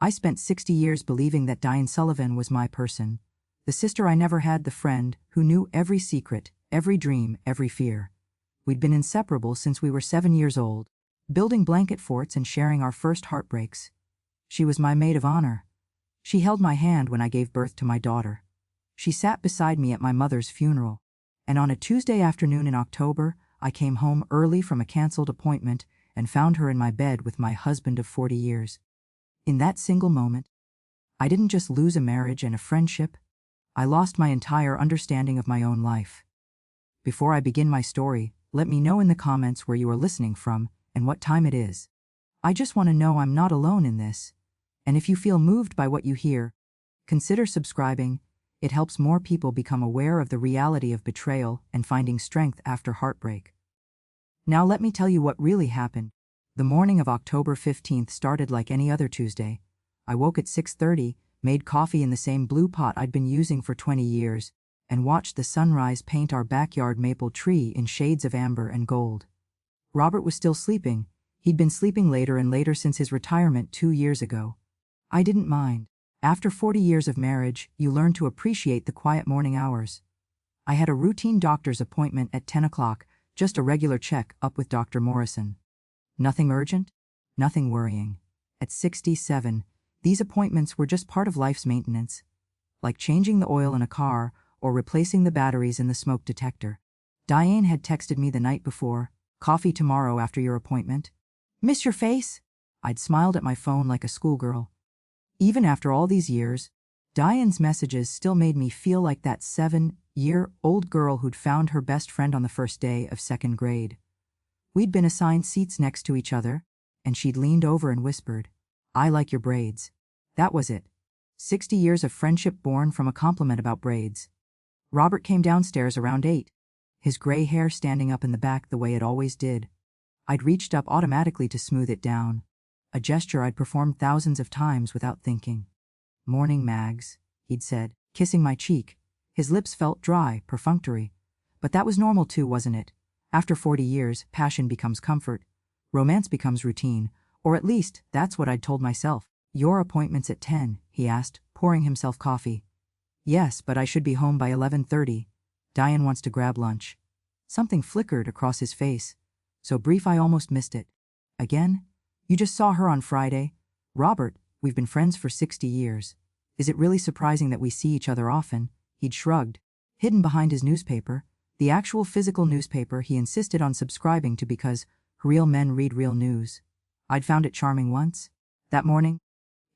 I spent 60 years believing that Diane Sullivan was my person. The sister I never had, the friend who knew every secret, every dream, every fear. We'd been inseparable since we were 7 years old, building blanket forts and sharing our first heartbreaks. She was my maid of honor. She held my hand when I gave birth to my daughter. She sat beside me at my mother's funeral. And on a Tuesday afternoon in October, I came home early from a canceled appointment and found her in my bed with my husband of 40 years. In that single moment, I didn't just lose a marriage and a friendship, I lost my entire understanding of my own life. Before I begin my story, let me know in the comments where you are listening from and what time it is. I just want to know I'm not alone in this. And if you feel moved by what you hear, consider subscribing. It helps more people become aware of the reality of betrayal and finding strength after heartbreak. Now let me tell you what really happened. The morning of October 15th started like any other Tuesday. I woke at 6:30, made coffee in the same blue pot I'd been using for 20 years, and watched the sunrise paint our backyard maple tree in shades of amber and gold. Robert was still sleeping. He'd been sleeping later and later since his retirement 2 years ago. I didn't mind. After 40 years of marriage, you learn to appreciate the quiet morning hours. I had a routine doctor's appointment at 10 o'clock, just a regular check-up with Dr. Morrison. Nothing urgent, nothing worrying. At 67, these appointments were just part of life's maintenance, like changing the oil in a car or replacing the batteries in the smoke detector. Diane had texted me the night before, "Coffee tomorrow after your appointment." "Miss your face?" I'd smiled at my phone like a schoolgirl. Even after all these years, Diane's messages still made me feel like that 7-year-old girl who'd found her best friend on the first day of second grade. We'd been assigned seats next to each other, and she'd leaned over and whispered, "I like your braids." That was it. 60 years of friendship born from a compliment about braids. Robert came downstairs around 8, his gray hair standing up in the back the way it always did. I'd reached up automatically to smooth it down, a gesture I'd performed thousands of times without thinking. "Morning, Mags," he'd said, kissing my cheek. His lips felt dry, perfunctory. But that was normal too, wasn't it? After 40 years, passion becomes comfort. Romance becomes routine, or at least, that's what I'd told myself. "Your appointment's at 10, he asked, pouring himself coffee. "Yes, but I should be home by 11:30. Diane wants to grab lunch." Something flickered across his face, so brief I almost missed it. "Again? You just saw her on Friday?" "Robert, we've been friends for 60 years. Is it really surprising that we see each other often?" He'd shrugged, hidden behind his newspaper, the actual physical newspaper he insisted on subscribing to because real men read real news. I'd found it charming once. That morning,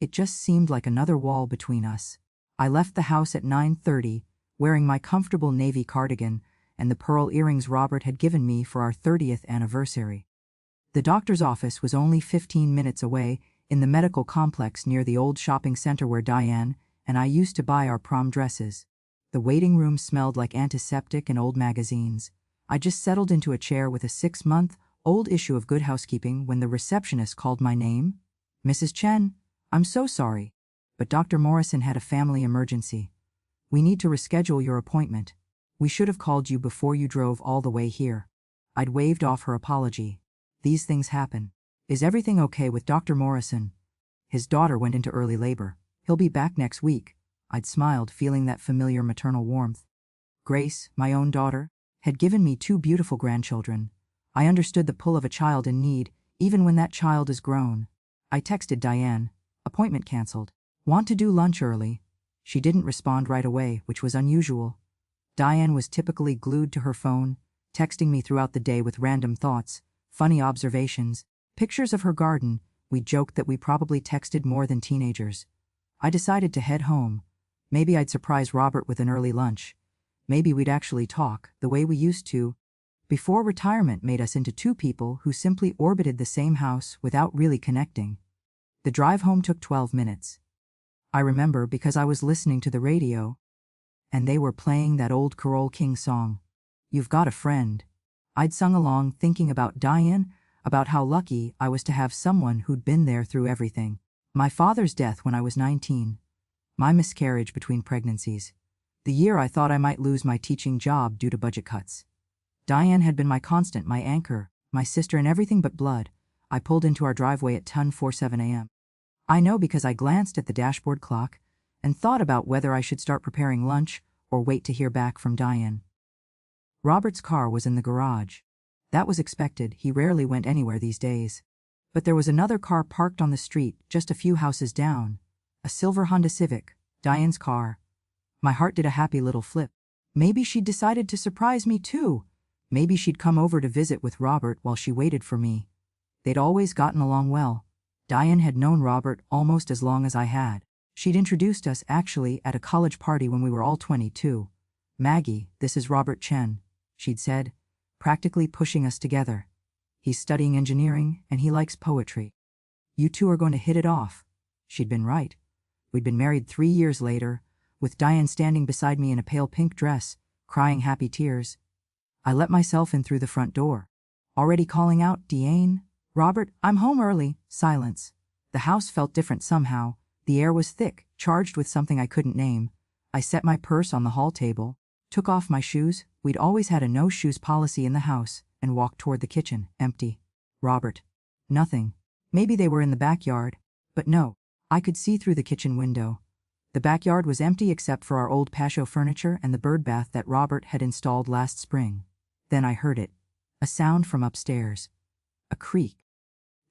it just seemed like another wall between us. I left the house at 9:30, wearing my comfortable navy cardigan and the pearl earrings Robert had given me for our 30th anniversary. The doctor's office was only 15 minutes away, in the medical complex near the old shopping center where Diane and I used to buy our prom dresses. The waiting room smelled like antiseptic and old magazines. I just settled into a chair with a 6-month-old issue of Good Housekeeping when the receptionist called my name. "Mrs. Chen, I'm so sorry, but Dr. Morrison had a family emergency. We need to reschedule your appointment. We should have called you before you drove all the way here." I'd waved off her apology. These things happen. "Is everything okay with Dr. Morrison?" "His daughter went into early labor. He'll be back next week." I'd smiled, feeling that familiar maternal warmth. Grace, my own daughter, had given me 2 beautiful grandchildren. I understood the pull of a child in need, even when that child is grown. I texted Diane, "Appointment canceled. Want to do lunch early?" She didn't respond right away, which was unusual. Diane was typically glued to her phone, texting me throughout the day with random thoughts, funny observations, pictures of her garden. We joked that we probably texted more than teenagers. I decided to head home. Maybe I'd surprise Robert with an early lunch. Maybe we'd actually talk, the way we used to, before retirement made us into 2 people who simply orbited the same house without really connecting. The drive home took 12 minutes. I remember because I was listening to the radio, and they were playing that old Carole King song, "You've Got a Friend." I'd sung along, thinking about Diane, about how lucky I was to have someone who'd been there through everything. My father's death when I was 19. My miscarriage between pregnancies. The year I thought I might lose my teaching job due to budget cuts. Diane had been my constant, my anchor, my sister in everything but blood. I pulled into our driveway at 10:47 a.m. I know because I glanced at the dashboard clock and thought about whether I should start preparing lunch or wait to hear back from Diane. Robert's car was in the garage. That was expected, he rarely went anywhere these days. But there was another car parked on the street just a few houses down. A silver Honda Civic, Diane's car. My heart did a happy little flip. Maybe she'd decided to surprise me too. Maybe she'd come over to visit with Robert while she waited for me. They'd always gotten along well. Diane had known Robert almost as long as I had. She'd introduced us actually at a college party when we were all 22. "Maggie, this is Robert Chen," she'd said, practically pushing us together. "He's studying engineering and he likes poetry. You two are going to hit it off." She'd been right. We'd been married 3 years later, with Diane standing beside me in a pale pink dress, crying happy tears. I let myself in through the front door. Already calling out, "Diane? Robert, I'm home early." Silence. The house felt different somehow. The air was thick, charged with something I couldn't name. I set my purse on the hall table, took off my shoes, we'd always had a no-shoes policy in the house, and walked toward the kitchen, empty. Robert. Nothing. Maybe they were in the backyard. But no. I could see through the kitchen window. The backyard was empty except for our old patio furniture and the bird bath that Robert had installed last spring. Then I heard it. A sound from upstairs. A creak.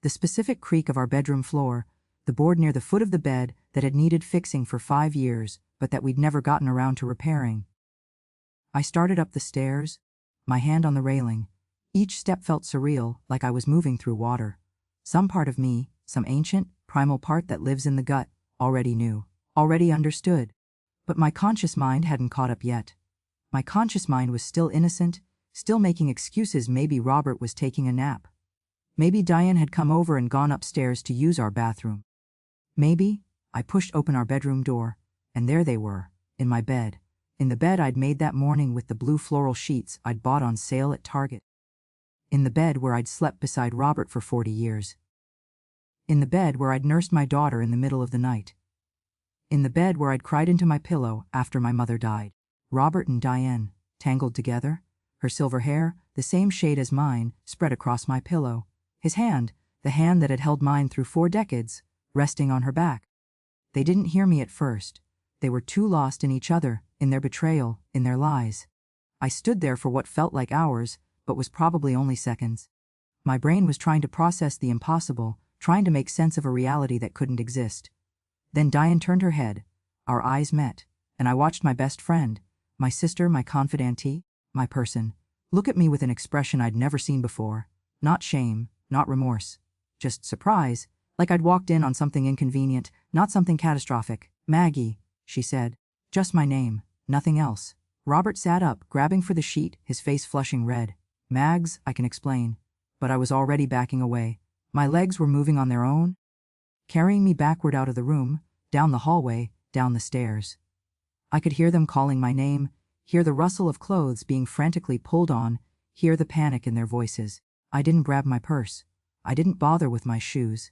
The specific creak of our bedroom floor, the board near the foot of the bed that had needed fixing for 5 years, but that we'd never gotten around to repairing. I started up the stairs, my hand on the railing. Each step felt surreal, like I was moving through water. Some part of me, some ancient, primal part that lives in the gut, already knew, already understood. But my conscious mind hadn't caught up yet. My conscious mind was still innocent, still making excuses. Maybe Robert was taking a nap. Maybe Diane had come over and gone upstairs to use our bathroom. Maybe. I pushed open our bedroom door, and there they were, in my bed. In the bed I'd made that morning with the blue floral sheets I'd bought on sale at Target. In the bed where I'd slept beside Robert for 40 years. In the bed where I'd nursed my daughter in the middle of the night. In the bed where I'd cried into my pillow after my mother died. Robert and Diane, tangled together, her silver hair, the same shade as mine, spread across my pillow. His hand, the hand that had held mine through 4 decades, resting on her back. They didn't hear me at first. They were too lost in each other, in their betrayal, in their lies. I stood there for what felt like hours, but was probably only seconds. My brain was trying to process the impossible, trying to make sense of a reality that couldn't exist. Then Diane turned her head. Our eyes met, and I watched my best friend, my sister, my confidantee, my person, look at me with an expression I'd never seen before. Not shame, not remorse. Just surprise, like I'd walked in on something inconvenient, not something catastrophic. "Maggie," she said. Just my name, nothing else. Robert sat up, grabbing for the sheet, his face flushing red. "Mags, I can explain." But I was already backing away. My legs were moving on their own, carrying me backward out of the room, down the hallway, down the stairs. I could hear them calling my name, hear the rustle of clothes being frantically pulled on, hear the panic in their voices. I didn't grab my purse. I didn't bother with my shoes.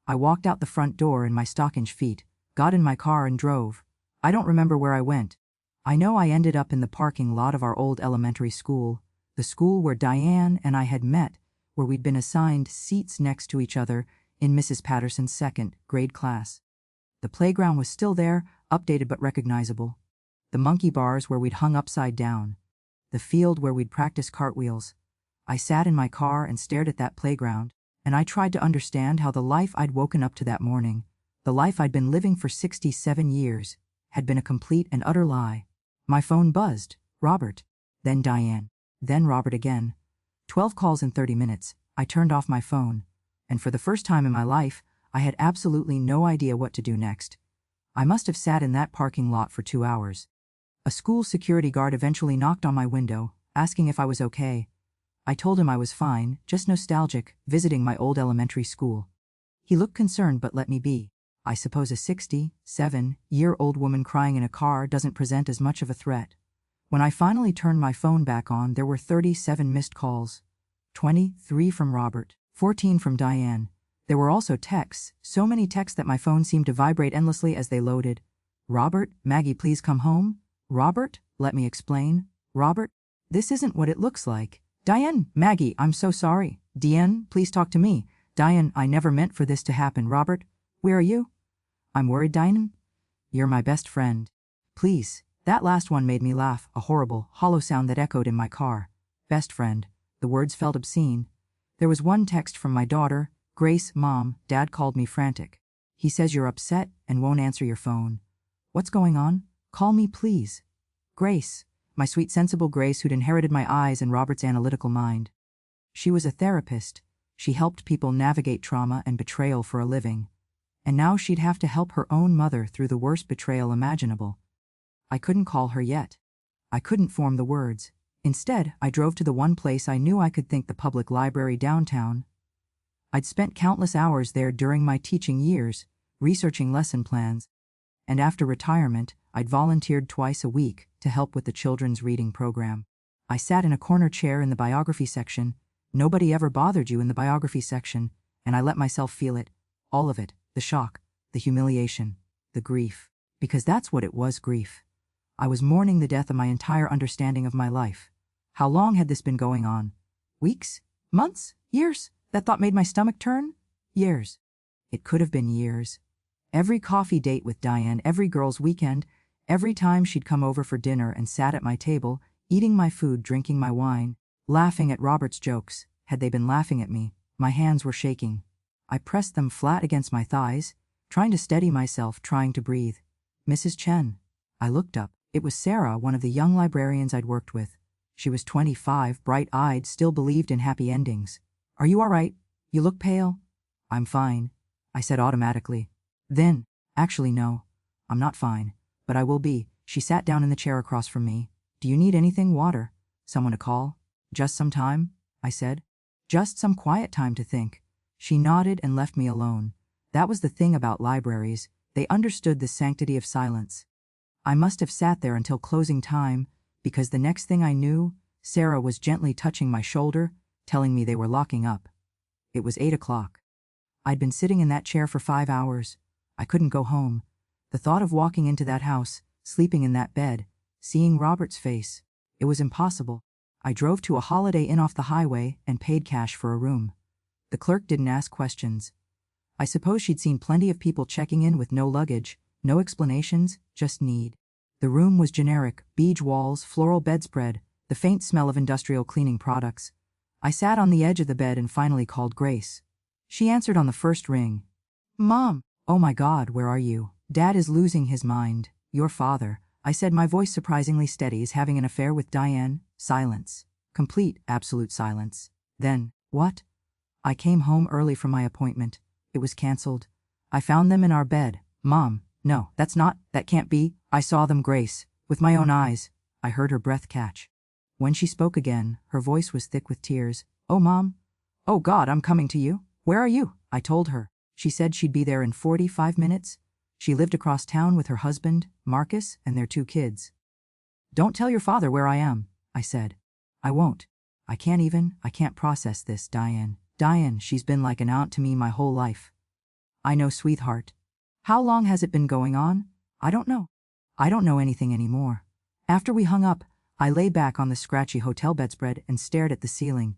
I walked out the front door in my stocking feet, got in my car and drove. I don't remember where I went. I know I ended up in the parking lot of our old elementary school, the school where Diane and I had met, where we'd been assigned seats next to each other in Mrs. Patterson's 2nd grade class. The playground was still there, updated but recognizable. The monkey bars where we'd hung upside down. The field where we'd practiced cartwheels. I sat in my car and stared at that playground, and I tried to understand how the life I'd woken up to that morning, the life I'd been living for 67 years, had been a complete and utter lie. My phone buzzed. Robert. Then Diane. Then Robert again. 12 calls in 30 minutes. I turned off my phone, and for the first time in my life, I had absolutely no idea what to do next. I must have sat in that parking lot for 2 hours. A school security guard eventually knocked on my window, asking if I was okay. I told him I was fine, just nostalgic, visiting my old elementary school. He looked concerned but let me be. I suppose a 67-year-old woman crying in a car doesn't present as much of a threat. When I finally turned my phone back on, there were 37 missed calls. 23 from Robert, 14 from Diane. There were also texts, so many texts that my phone seemed to vibrate endlessly as they loaded. "Robert, Maggie, please come home." "Robert, let me explain." "Robert, this isn't what it looks like." "Diane, Maggie, I'm so sorry." "Diane, please talk to me." "Diane, I never meant for this to happen." "Robert, where are you?" I'm worried, Diane? You're my best friend. Please. That last one made me laugh, a horrible, hollow sound that echoed in my car. Best friend. The words felt obscene. There was one text from my daughter, Grace, Mom, Dad called me frantic. He says you're upset and won't answer your phone. What's going on? Call me, please. Grace. My sweet, sensible Grace who'd inherited my eyes and Robert's analytical mind. She was a therapist. She helped people navigate trauma and betrayal for a living. And now she'd have to help her own mother through the worst betrayal imaginable. I couldn't call her yet. I couldn't form the words. Instead, I drove to the one place I knew I could think, the public library downtown. I'd spent countless hours there during my teaching years, researching lesson plans. And after retirement, I'd volunteered twice a week to help with the children's reading program. I sat in a corner chair in the biography section. Nobody ever bothered you in the biography section, and I let myself feel it, all of it, the shock, the humiliation, the grief. Because that's what it was, grief. I was mourning the death of my entire understanding of my life. How long had this been going on? Weeks? Months? Years? That thought made my stomach turn? Years. It could have been years. Every coffee date with Diane, every girls' weekend, every time she'd come over for dinner and sat at my table, eating my food, drinking my wine, laughing at Robert's jokes. Had they been laughing at me? My hands were shaking. I pressed them flat against my thighs, trying to steady myself, trying to breathe. Mrs. Chen. I looked up. It was Sarah, one of the young librarians I'd worked with. She was 25, bright-eyed, still believed in happy endings. Are you all right? You look pale. I'm fine, I said automatically. Then, actually no, I'm not fine, but I will be. She sat down in the chair across from me. Do you need anything? Water? Someone to call? Just some time? I said. Just some quiet time to think. She nodded and left me alone. That was the thing about libraries. They understood the sanctity of silence. I must have sat there until closing time, because the next thing I knew, Sarah was gently touching my shoulder, telling me they were locking up. It was 8 o'clock. I'd been sitting in that chair for 5 hours. I couldn't go home. The thought of walking into that house, sleeping in that bed, seeing Robert's face, it was impossible. I drove to a Holiday Inn off the highway and paid cash for a room. The clerk didn't ask questions. I suppose she'd seen plenty of people checking in with no luggage, no explanations, just need. The room was generic, beige walls, floral bedspread, the faint smell of industrial cleaning products. I sat on the edge of the bed and finally called Grace. She answered on the first ring. Mom. Oh my God, where are you? Dad is losing his mind. Your father, I said, my voice surprisingly steady, is having an affair with Diane. Silence. Complete, absolute silence. Then, what? I came home early from my appointment. It was cancelled. I found them in our bed. Mom, no, that can't be. I saw them, Grace, with my own eyes. I heard her breath catch. When she spoke again, her voice was thick with tears. Oh, Mom. Oh God, I'm coming to you. Where are you? I told her. She said she'd be there in 45 minutes. She lived across town with her husband, Marcus, and their 2 kids. Don't tell your father where I am, I said. I won't. I can't process this, Diane. Diane, she's been like an aunt to me my whole life. I know, sweetheart. How long has it been going on? I don't know. I don't know anything anymore. After we hung up, I lay back on the scratchy hotel bedspread and stared at the ceiling.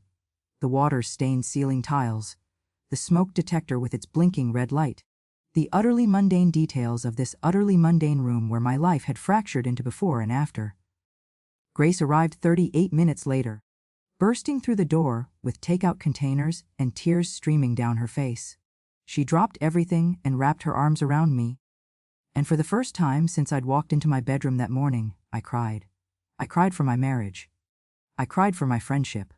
The water-stained ceiling tiles. The smoke detector with its blinking red light. The utterly mundane details of this utterly mundane room where my life had fractured into before and after. Grace arrived 38 minutes later, bursting through the door with takeout containers and tears streaming down her face. She dropped everything and wrapped her arms around me. And for the first time since I'd walked into my bedroom that morning, I cried. I cried for my marriage. I cried for my friendship.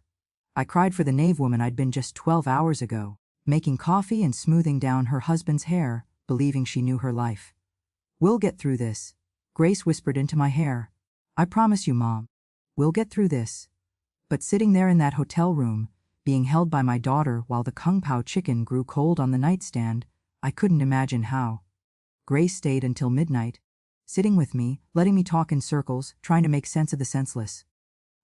I cried for the knave woman I'd been just 12 hours ago, making coffee and smoothing down her husband's hair, believing she knew her life. We'll get through this, Grace whispered into my hair. I promise you, Mom. We'll get through this. But sitting there in that hotel room, being held by my daughter while the Kung Pao chicken grew cold on the nightstand, I couldn't imagine how. Grace stayed until midnight, sitting with me, letting me talk in circles, trying to make sense of the senseless.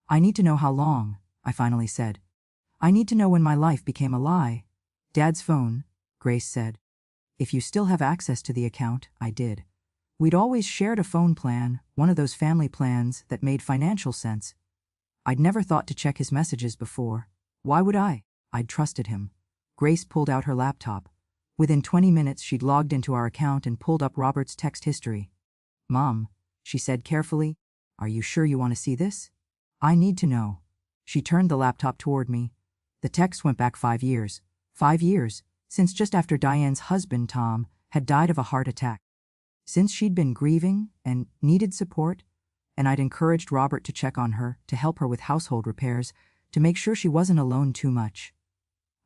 I need to know how long, I finally said. I need to know when my life became a lie. Dad's phone, Grace said. If you still have access to the account, I did. We'd always shared a phone plan, one of those family plans that made financial sense. I'd never thought to check his messages before. Why would I? I'd trusted him. Grace pulled out her laptop. Within 20 minutes she'd logged into our account and pulled up Robert's text history. "Mom," she said carefully, "are you sure you want to see this? I need to know." She turned the laptop toward me. The text went back 5 years. 5 years, since just after Diane's husband, Tom, had died of a heart attack. Since she'd been grieving and needed support, and I'd encouraged Robert to check on her, to help her with household repairs, to make sure she wasn't alone too much.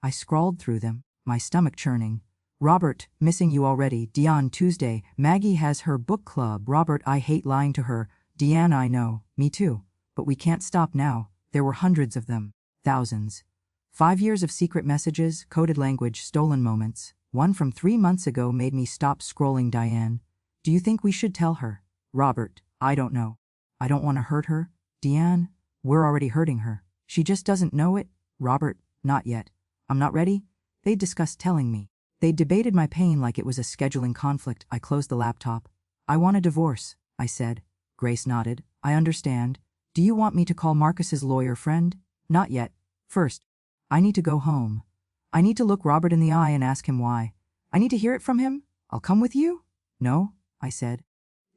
I scrawled through them, my stomach churning. "Robert, missing you already. Diane, Tuesday. Maggie has her book club. Robert, I hate lying to her. Diane, I know. Me too. But we can't stop now." There were hundreds of them. Thousands. 5 years of secret messages, coded language, stolen moments. One from 3 months ago made me stop scrolling. "Diane, do you think we should tell her?" "Robert, I don't know. I don't want to hurt her." "Diane, we're already hurting her. She just doesn't know it." "Robert, not yet. I'm not ready." They discussed telling me. They debated my pain like it was a scheduling conflict. I closed the laptop. "I want a divorce," I said. Grace nodded. "I understand. Do you want me to call Marcus's lawyer friend?" "Not yet. First, I need to go home. I need to look Robert in the eye and ask him why. I need to hear it from him. I'll come with you." "No," I said.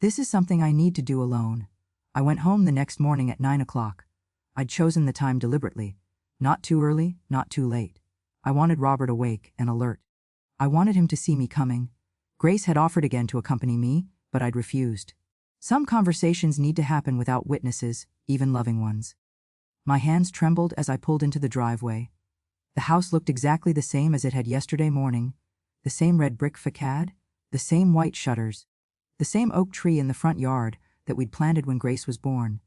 "This is something I need to do alone." I went home the next morning at 9 o'clock. I'd chosen the time deliberately. Not too early, not too late. I wanted Robert awake and alert. I wanted him to see me coming. Grace had offered again to accompany me, but I'd refused. Some conversations need to happen without witnesses, even loving ones. My hands trembled as I pulled into the driveway. The house looked exactly the same as it had yesterday morning. The same red brick facade, the same white shutters, the same oak tree in the front yard that we'd planted when Grace was born.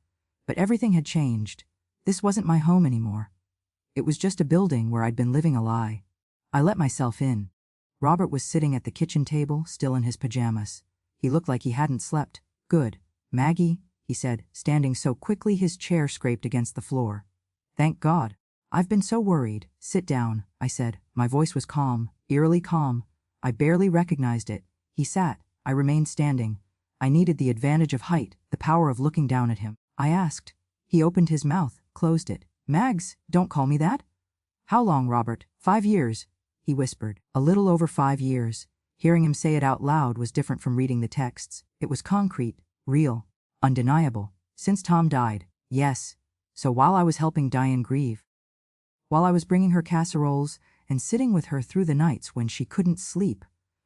But everything had changed. This wasn't my home anymore. It was just a building where I'd been living a lie. I let myself in. Robert was sitting at the kitchen table, still in his pajamas. He looked like he hadn't slept. "Good. Maggie," he said, standing so quickly his chair scraped against the floor. "Thank God. I've been so worried." "Sit down," I said. My voice was calm, eerily calm. I barely recognized it. He sat. I remained standing. I needed the advantage of height, the power of looking down at him. I asked. He opened his mouth, closed it. "Mags, don't call me that." "How long, Robert?" 5 years, he whispered. A little over 5 years. Hearing him say it out loud was different from reading the texts. It was concrete, real, undeniable. Since Tom died, yes. So while I was helping Diane grieve, while I was bringing her casseroles and sitting with her through the nights when she couldn't sleep,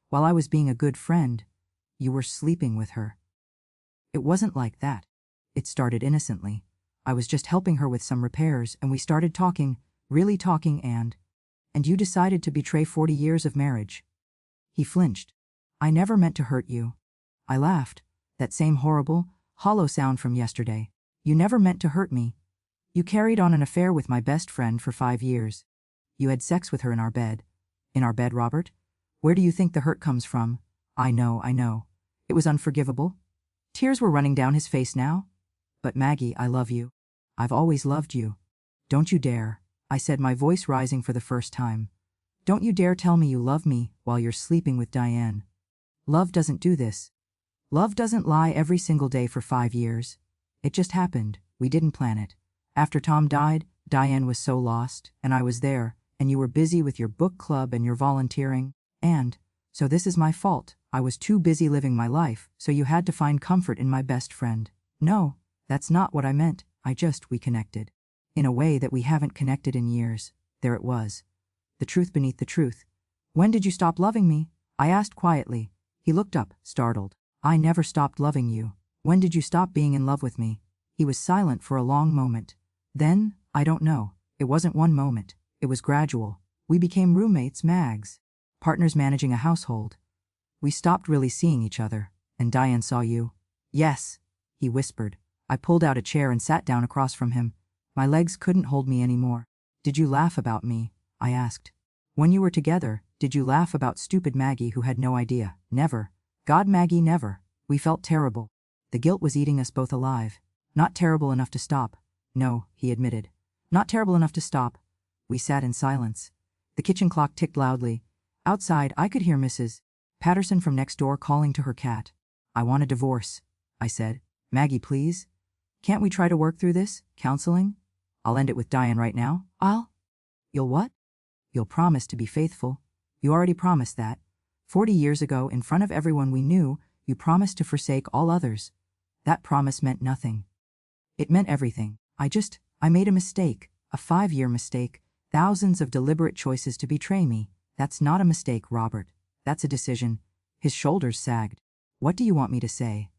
while I was being a good friend, you were sleeping with her. It wasn't like that. It started innocently. I was just helping her with some repairs, and we started talking, really talking, and you decided to betray 40 years of marriage. He flinched. "I never meant to hurt you." I laughed. That same horrible, hollow sound from yesterday. "You never meant to hurt me. You carried on an affair with my best friend for 5 years. You had sex with her in our bed." "In our bed, Robert? Where do you think the hurt comes from?" I know. It was unforgivable." Tears were running down his face now. "But Maggie, I love you. I've always loved you. Don't you dare," I said, my voice rising for the first time. "Don't you dare tell me you love me while you're sleeping with Diane. Love doesn't do this. Love doesn't lie every single day for 5 years. It just happened. We didn't plan it. After Tom died, Diane was so lost, and I was there, and you were busy with your book club and your volunteering, and so this is my fault. I was too busy living my life, so you had to find comfort in my best friend." "No, that's not what I meant. We connected. In a way that we haven't connected in years." There it was. The truth beneath the truth. "When did you stop loving me?" I asked quietly. He looked up, startled. "I never stopped loving you. When did you stop being in love with me?" He was silent for a long moment. Then, I don't know. It wasn't one moment. It was gradual. We became roommates, Mags. Partners managing a household. We stopped really seeing each other. "And Diane saw you?" "Yes," he whispered. I pulled out a chair and sat down across from him. My legs couldn't hold me anymore. "Did you laugh about me?" I asked. "When you were together, did you laugh about stupid Maggie who had no idea?" "Never. God, Maggie, never." We felt terrible. The guilt was eating us both alive. "Not terrible enough to stop." "No," he admitted. "Not terrible enough to stop." We sat in silence. The kitchen clock ticked loudly. Outside, I could hear Mrs. Patterson from next door calling to her cat. "I want a divorce," I said. "Maggie, please. Can't we try to work through this? Counseling? I'll end it with Diane right now." You'll what?" "You'll promise to be faithful. You already promised that." 40 years ago, in front of everyone we knew, you promised to forsake all others. That promise meant nothing. It meant everything. I made a mistake, a 5-year mistake, thousands of deliberate choices to betray me. That's not a mistake, Robert. That's a decision. His shoulders sagged. What do you want me to say?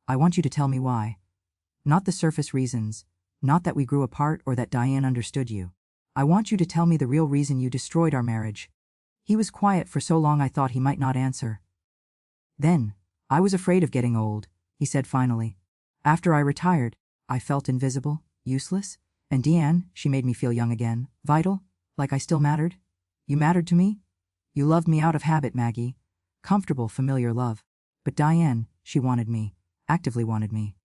I want you to tell me why. Not the surface reasons, not that we grew apart or that Diane understood you. I want you to tell me the real reason you destroyed our marriage. He was quiet for so long I thought he might not answer. Then, I was afraid of getting old, he said finally. After I retired, I felt invisible, useless, and Diane, she made me feel young again, vital, like I still mattered. You mattered to me? You loved me out of habit, Maggie. Comfortable, familiar love. But Diane, she wanted me, actively wanted me.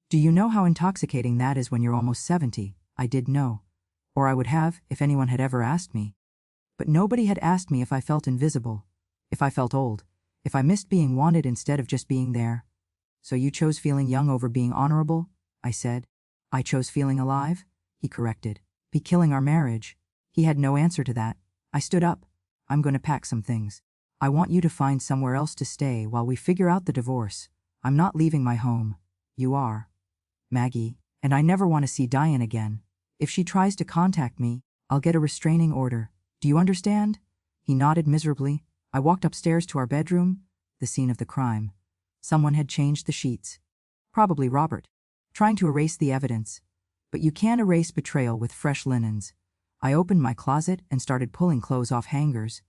Do you know how intoxicating that is when you're almost 70? I did know. Or I would have, if anyone had ever asked me. But nobody had asked me if I felt invisible, if I felt old, if I missed being wanted instead of just being there. So you chose feeling young over being honorable? I said. I chose feeling alive? He corrected. Be killing our marriage. He had no answer to that. I stood up. I'm going to pack some things. I want you to find somewhere else to stay while we figure out the divorce. I'm not leaving my home. You are. Maggie, and I never want to see Diane again. If she tries to contact me, I'll get a restraining order. Do you understand? He nodded miserably. I walked upstairs to our bedroom, the scene of the crime. Someone had changed the sheets. Probably Robert, trying to erase the evidence. But you can't erase betrayal with fresh linens. I opened my closet and started pulling clothes off hangers.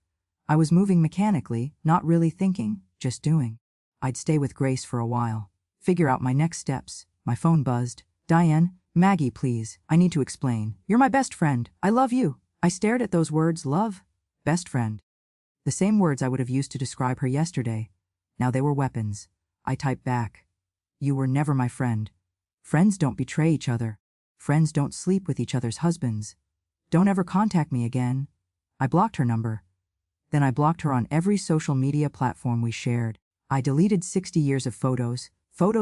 I was moving mechanically, not really thinking, just doing. I'd stay with Grace for a while, figure out my next steps. My phone buzzed. Diane, Maggie, please, I need to explain. You're my best friend. I love you. I stared at those words, love, best friend. The same words I would have used to describe her yesterday. Now they were weapons. I typed back. You were never my friend. Friends don't betray each other. Friends don't sleep with each other's husbands. Don't ever contact me again. I blocked her number. Then I blocked her on every social media platform we shared. I deleted 60 years of photos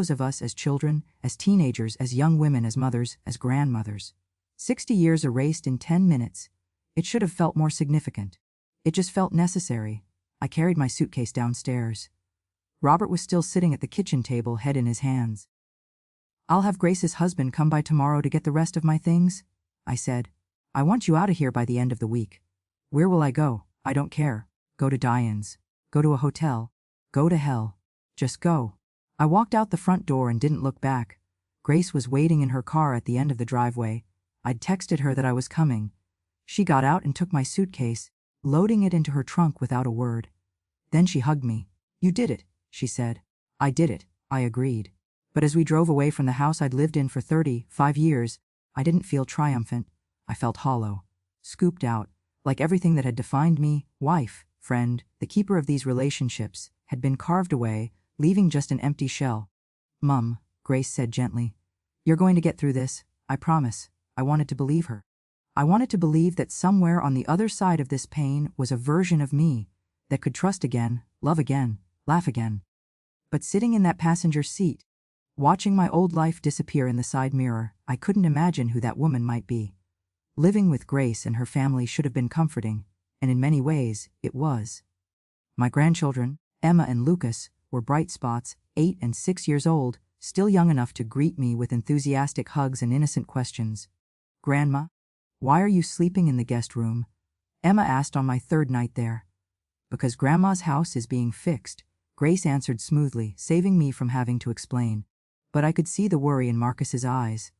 of us as children, as teenagers, as young women, as mothers, as grandmothers. 60 years erased in 10 minutes. It should have felt more significant. It just felt necessary. I carried my suitcase downstairs. Robert was still sitting at the kitchen table, head in his hands. I'll have Grace's husband come by tomorrow to get the rest of my things, I said. I want you out of here by the end of the week. Where will I go? I don't care. Go to Diane's. Go to a hotel. Go to hell. Just go. I walked out the front door and didn't look back. Grace was waiting in her car at the end of the driveway. I'd texted her that I was coming. She got out and took my suitcase, loading it into her trunk without a word. Then she hugged me. You did it, she said. I did it, I agreed. But as we drove away from the house I'd lived in for 35 years, I didn't feel triumphant. I felt hollow, scooped out, like everything that had defined me, wife, friend, the keeper of these relationships, had been carved away, leaving just an empty shell. Mum, Grace said gently. You're going to get through this, I promise. I wanted to believe her. I wanted to believe that somewhere on the other side of this pain was a version of me that could trust again, love again, laugh again. But sitting in that passenger seat, watching my old life disappear in the side mirror, I couldn't imagine who that woman might be. Living with Grace and her family should have been comforting, and in many ways, it was. My grandchildren, Emma and Lucas, were bright spots, 8 and 6 years old, still young enough to greet me with enthusiastic hugs and innocent questions. Grandma, why are you sleeping in the guest room? Emma asked on my 3rd night there. Because Grandma's house is being fixed, Grace answered smoothly, saving me from having to explain. But I could see the worry in Marcus's eyes.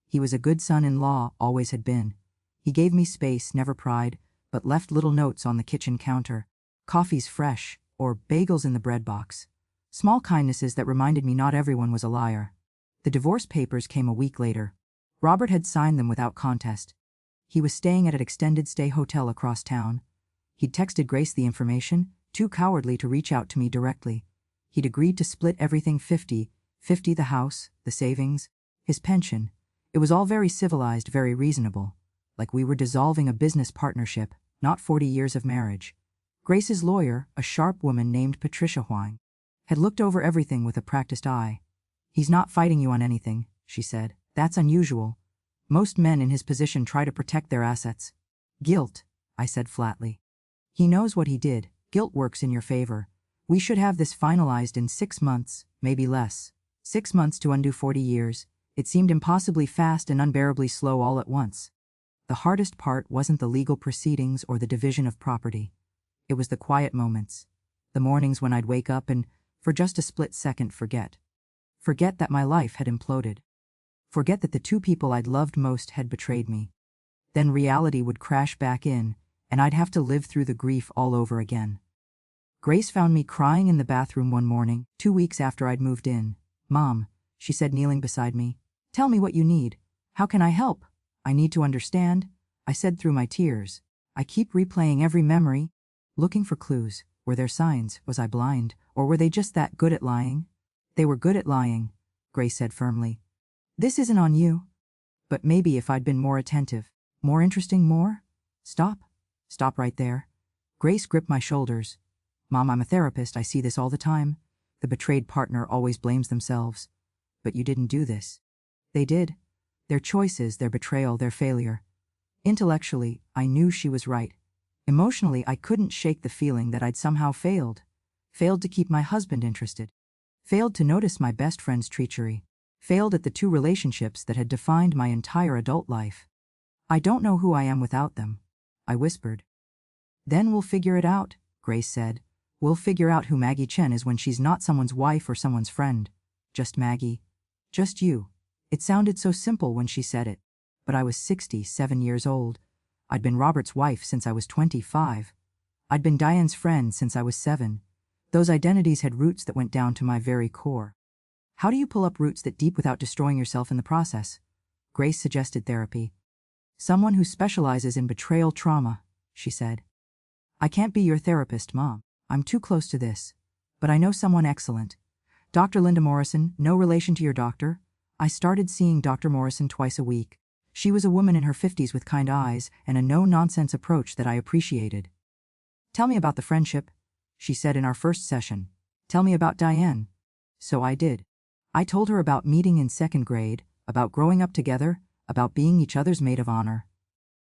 He was a good son-in-law, always had been. He gave me space, never pride, but left little notes on the kitchen counter. Coffee's fresh, or bagels in the bread box. Small kindnesses that reminded me not everyone was a liar. The divorce papers came a week later. Robert had signed them without contest. He was staying at an extended stay hotel across town. He'd texted Grace the information, too cowardly to reach out to me directly. He'd agreed to split everything 50-50, the house, the savings, his pension. It was all very civilized, very reasonable. Like we were dissolving a business partnership, not 40 years of marriage. Grace's lawyer, a sharp woman named Patricia Huang, had looked over everything with a practiced eye. He's not fighting you on anything, she said. That's unusual. Most men in his position try to protect their assets. Guilt, I said flatly. He knows what he did. Guilt works in your favor. We should have this finalized in 6 months, maybe less. 6 months to undo 40 years. It seemed impossibly fast and unbearably slow all at once. The hardest part wasn't the legal proceedings or the division of property. It was the quiet moments. The mornings when I'd wake up and, for just a split second, forget. Forget that my life had imploded. Forget that the two people I'd loved most had betrayed me. Then reality would crash back in, and I'd have to live through the grief all over again. Grace found me crying in the bathroom one morning, 2 weeks after I'd moved in. "Mom," she said, kneeling beside me, "tell me what you need. How can I help?" "I need to understand," I said through my tears. "I keep replaying every memory, looking for clues. Were there signs? Was I blind? Or were they just that good at lying?" "They were good at lying," Grace said firmly. "This isn't on you. But maybe if I'd been more attentive, more interesting, more—" "Stop. Stop right there." Grace gripped my shoulders. "Mom, I'm a therapist. I see this all the time. The betrayed partner always blames themselves. But you didn't do this." "They did. Their choices, their betrayal, their failure." Intellectually, I knew she was right. Emotionally, I couldn't shake the feeling that I'd somehow failed. Failed to keep my husband interested. Failed to notice my best friend's treachery. Failed at the two relationships that had defined my entire adult life. "I don't know who I am without them," I whispered. "Then we'll figure it out," Grace said. "We'll figure out who Maggie Chen is when she's not someone's wife or someone's friend. Just Maggie. Just you." It sounded so simple when she said it. But I was 67 years old. I'd been Robert's wife since I was 25. I'd been Diane's friend since I was 7. Those identities had roots that went down to my very core. "How do you pull up roots that deep without destroying yourself in the process?" Grace suggested therapy. "Someone who specializes in betrayal trauma," she said. "I can't be your therapist, Mom. I'm too close to this. But I know someone excellent. Dr. Linda Morrison, no relation to your doctor." I started seeing Dr. Morrison twice a week. She was a woman in her 50s with kind eyes and a no-nonsense approach that I appreciated. "Tell me about the friendship," she said in our first session. "Tell me about Diane." So I did. I told her about meeting in 2nd grade, about growing up together, about being each other's maid of honor.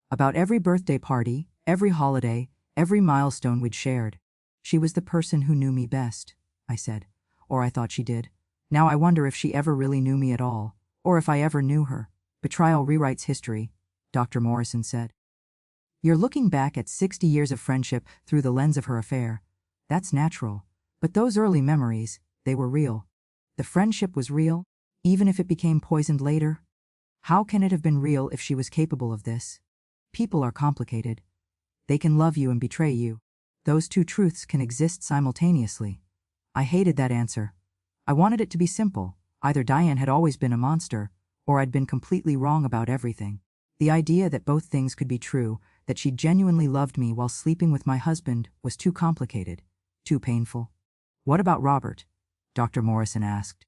About every birthday party, every holiday, every milestone we'd shared. "She was the person who knew me best," I said. Or I thought she did. Now I wonder if she ever really knew me at all, or if I ever knew her. "Betrayal rewrites history," Dr. Morrison said. "You're looking back at 60 years of friendship through the lens of her affair. That's natural. But those early memories, they were real. The friendship was real, even if it became poisoned later. How can it have been real if she was capable of this? People are complicated. They can love you and betray you. Those two truths can exist simultaneously." I hated that answer. I wanted it to be simple. Either Diane had always been a monster, or I'd been completely wrong about everything. The idea that both things could be true, that she genuinely loved me while sleeping with my husband, was too complicated, too painful. "What about Robert?" Dr. Morrison asked.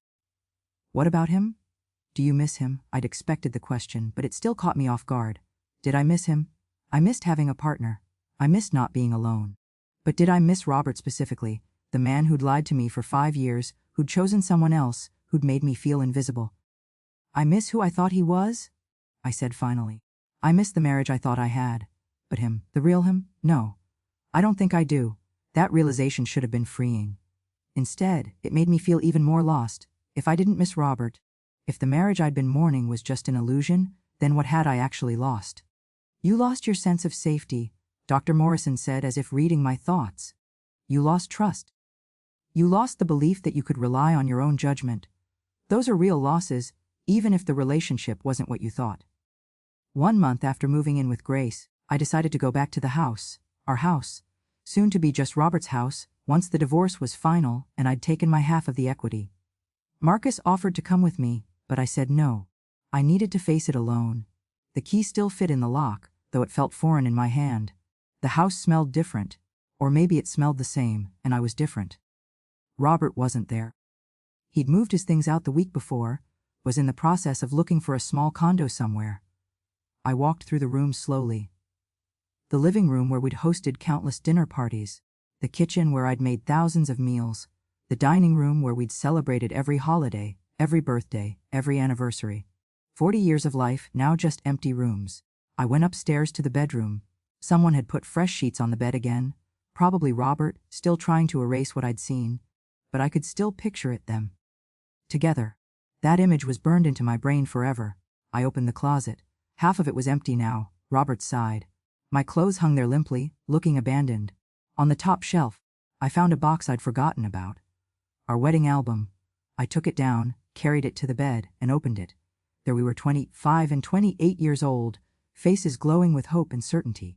"What about him? Do you miss him?" I'd expected the question, but it still caught me off guard. Did I miss him? I missed having a partner. I missed not being alone. But did I miss Robert specifically, the man who'd lied to me for 5 years, who'd chosen someone else, who'd made me feel invisible? "I miss who I thought he was," I said finally. "I miss the marriage I thought I had. But him, the real him? No. I don't think I do." That realization should have been freeing. Instead, it made me feel even more lost. If I didn't miss Robert, if the marriage I'd been mourning was just an illusion, then what had I actually lost? "You lost your sense of safety," Dr. Morrison said, as if reading my thoughts. "You lost trust. You lost the belief that you could rely on your own judgment. Those are real losses, even if the relationship wasn't what you thought." 1 month after moving in with Grace, I decided to go back to the house, our house, soon to be just Robert's house, once the divorce was final and I'd taken my half of the equity. Marcus offered to come with me, but I said no. I needed to face it alone. The key still fit in the lock, though it felt foreign in my hand. The house smelled different, or maybe it smelled the same, and I was different. Robert wasn't there. He'd moved his things out the week before, was in the process of looking for a small condo somewhere. I walked through the room slowly. The living room where we'd hosted countless dinner parties, the kitchen where I'd made thousands of meals, the dining room where we'd celebrated every holiday, every birthday, every anniversary. 40 years of life, now just empty rooms. I went upstairs to the bedroom. Someone had put fresh sheets on the bed again, Probably Robert, still trying to erase what I'd seen. But I could still picture it, them. Together. That image was burned into my brain forever. I opened the closet. Half of it was empty now. Robert sighed. My clothes hung there limply, looking abandoned. On the top shelf, I found a box I'd forgotten about. Our wedding album. I took it down, carried it to the bed, and opened it. There we were 25 and 28 years old, faces glowing with hope and certainty.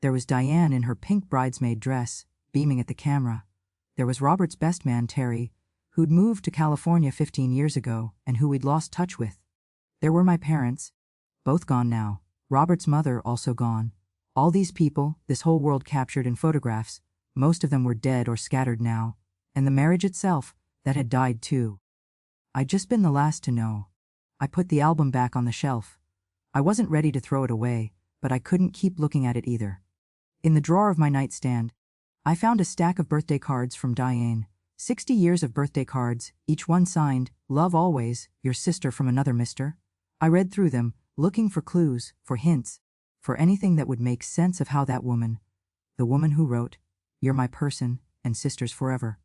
There was Diane in her pink bridesmaid dress, beaming at the camera. There was Robert's best man, Terry, who'd moved to California 15 years ago and who we'd lost touch with. There were my parents, both gone now. Robert's mother also gone. All these people, this whole world captured in photographs, most of them were dead or scattered now. And the marriage itself, that had died too. I'd just been the last to know. I put the album back on the shelf. I wasn't ready to throw it away, but I couldn't keep looking at it either. In the drawer of my nightstand, I found a stack of birthday cards from Diane. 60 years of birthday cards, each one signed, "Love always, your sister from another mister." I read through them, looking for clues, for hints, for anything that would make sense of how that woman, the woman who wrote, "You're my person, and sisters forever,"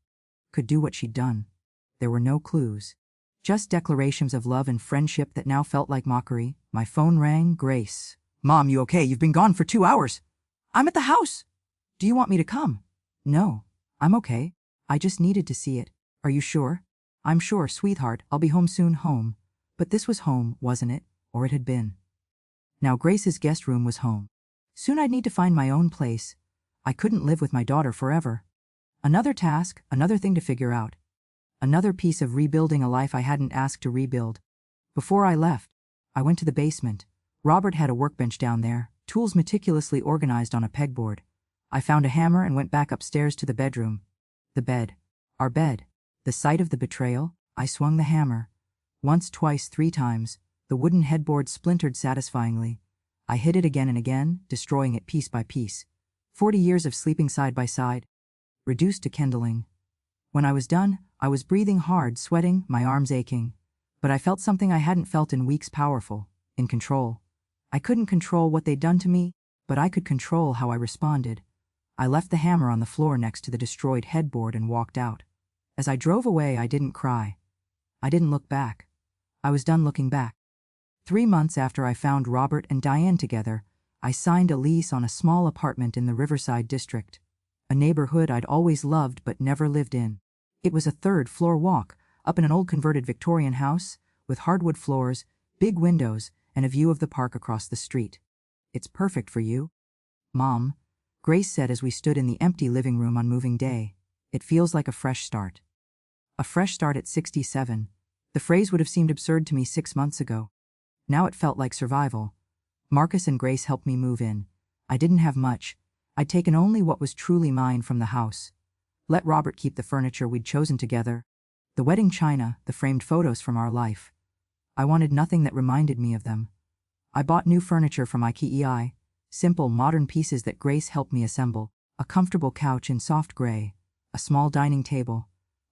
could do what she'd done. There were no clues. Just declarations of love and friendship that now felt like mockery. My phone rang. Grace. "Mom, you okay? You've been gone for 2 hours." "I'm at the house." "Do you want me to come?" "No, I'm okay. I just needed to see it." "Are you sure?" "I'm sure, sweetheart. I'll be home soon." Home. But this was home, wasn't it? Or it had been. Now Grace's guest room was home. Soon I'd need to find my own place. I couldn't live with my daughter forever. Another task, another thing to figure out. Another piece of rebuilding a life I hadn't asked to rebuild. Before I left, I went to the basement. Robert had a workbench down there, tools meticulously organized on a pegboard. I found a hammer and went back upstairs to the bedroom. The bed. Our bed. The site of the betrayal. I swung the hammer. Once, twice, 3 times. The wooden headboard splintered satisfyingly. I hit it again and again, destroying it piece by piece. 40 years of sleeping side by side. Reduced to kindling. When I was done, I was breathing hard, sweating, my arms aching. But I felt something I hadn't felt in weeks, powerful, in control. I couldn't control what they'd done to me, but I could control how I responded. I left the hammer on the floor next to the destroyed headboard and walked out. As I drove away, I didn't cry. I didn't look back. I was done looking back. 3 months after I found Robert and Diane together, I signed a lease on a small apartment in the Riverside district, a neighborhood I'd always loved but never lived in. It was a 3rd-floor walk, up in an old converted Victorian house, with hardwood floors, big windows, and a view of the park across the street. "It's perfect for you, Mom," Grace said as we stood in the empty living room on moving day. "It feels like a fresh start." A fresh start at 67. The phrase would have seemed absurd to me 6 months ago. Now it felt like survival. Marcus and Grace helped me move in. I didn't have much. I'd taken only what was truly mine from the house. Let Robert keep the furniture we'd chosen together. The wedding china, the framed photos from our life. I wanted nothing that reminded me of them. I bought new furniture from IKEA, simple, modern pieces that Grace helped me assemble. A comfortable couch in soft gray, a small dining table,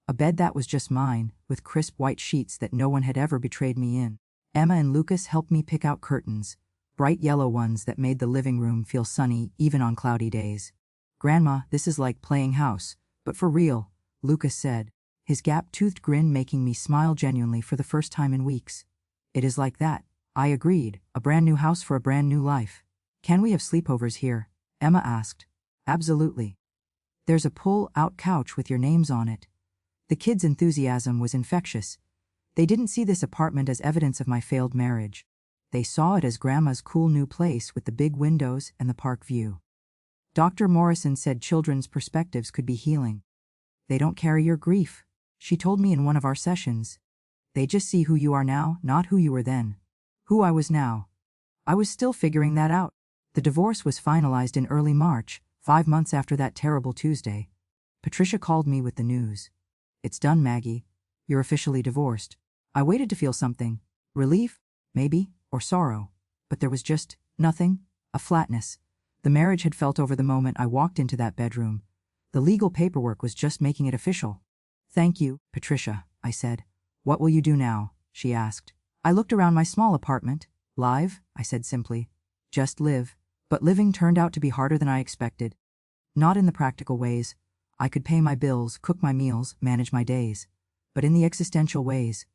a bed that was just mine, with crisp white sheets that no one had ever betrayed me in. Emma and Lucas helped me pick out curtains, bright yellow ones that made the living room feel sunny even on cloudy days. "Grandma, this is like playing house, but for real," Lucas said, his gap-toothed grin making me smile genuinely for the first time in weeks. "It is like that," I agreed, "a brand new house for a brand new life." "Can we have sleepovers here?" Emma asked. "Absolutely. There's a pull-out couch with your names on it." The kids' enthusiasm was infectious. They didn't see this apartment as evidence of my failed marriage. They saw it as Grandma's cool new place with the big windows and the park view. Dr. Morrison said children's perspectives could be healing. "They don't carry your grief," she told me in one of our sessions. "They just see who you are now, not who you were then." Who I was now. I was still figuring that out. The divorce was finalized in early March, 5 months after that terrible Tuesday. Patricia called me with the news. "It's done, Maggie. You're officially divorced." I waited to feel something. Relief, maybe, or sorrow. But there was just nothing, a flatness. The marriage had felt over the moment I walked into that bedroom. The legal paperwork was just making it official. "Thank you, Patricia," I said. "What will you do now?" she asked. I looked around my small apartment. "Live," I said simply. "Just live." But living turned out to be harder than I expected. Not in the practical ways. I could pay my bills, cook my meals, manage my days. But in the existential ways.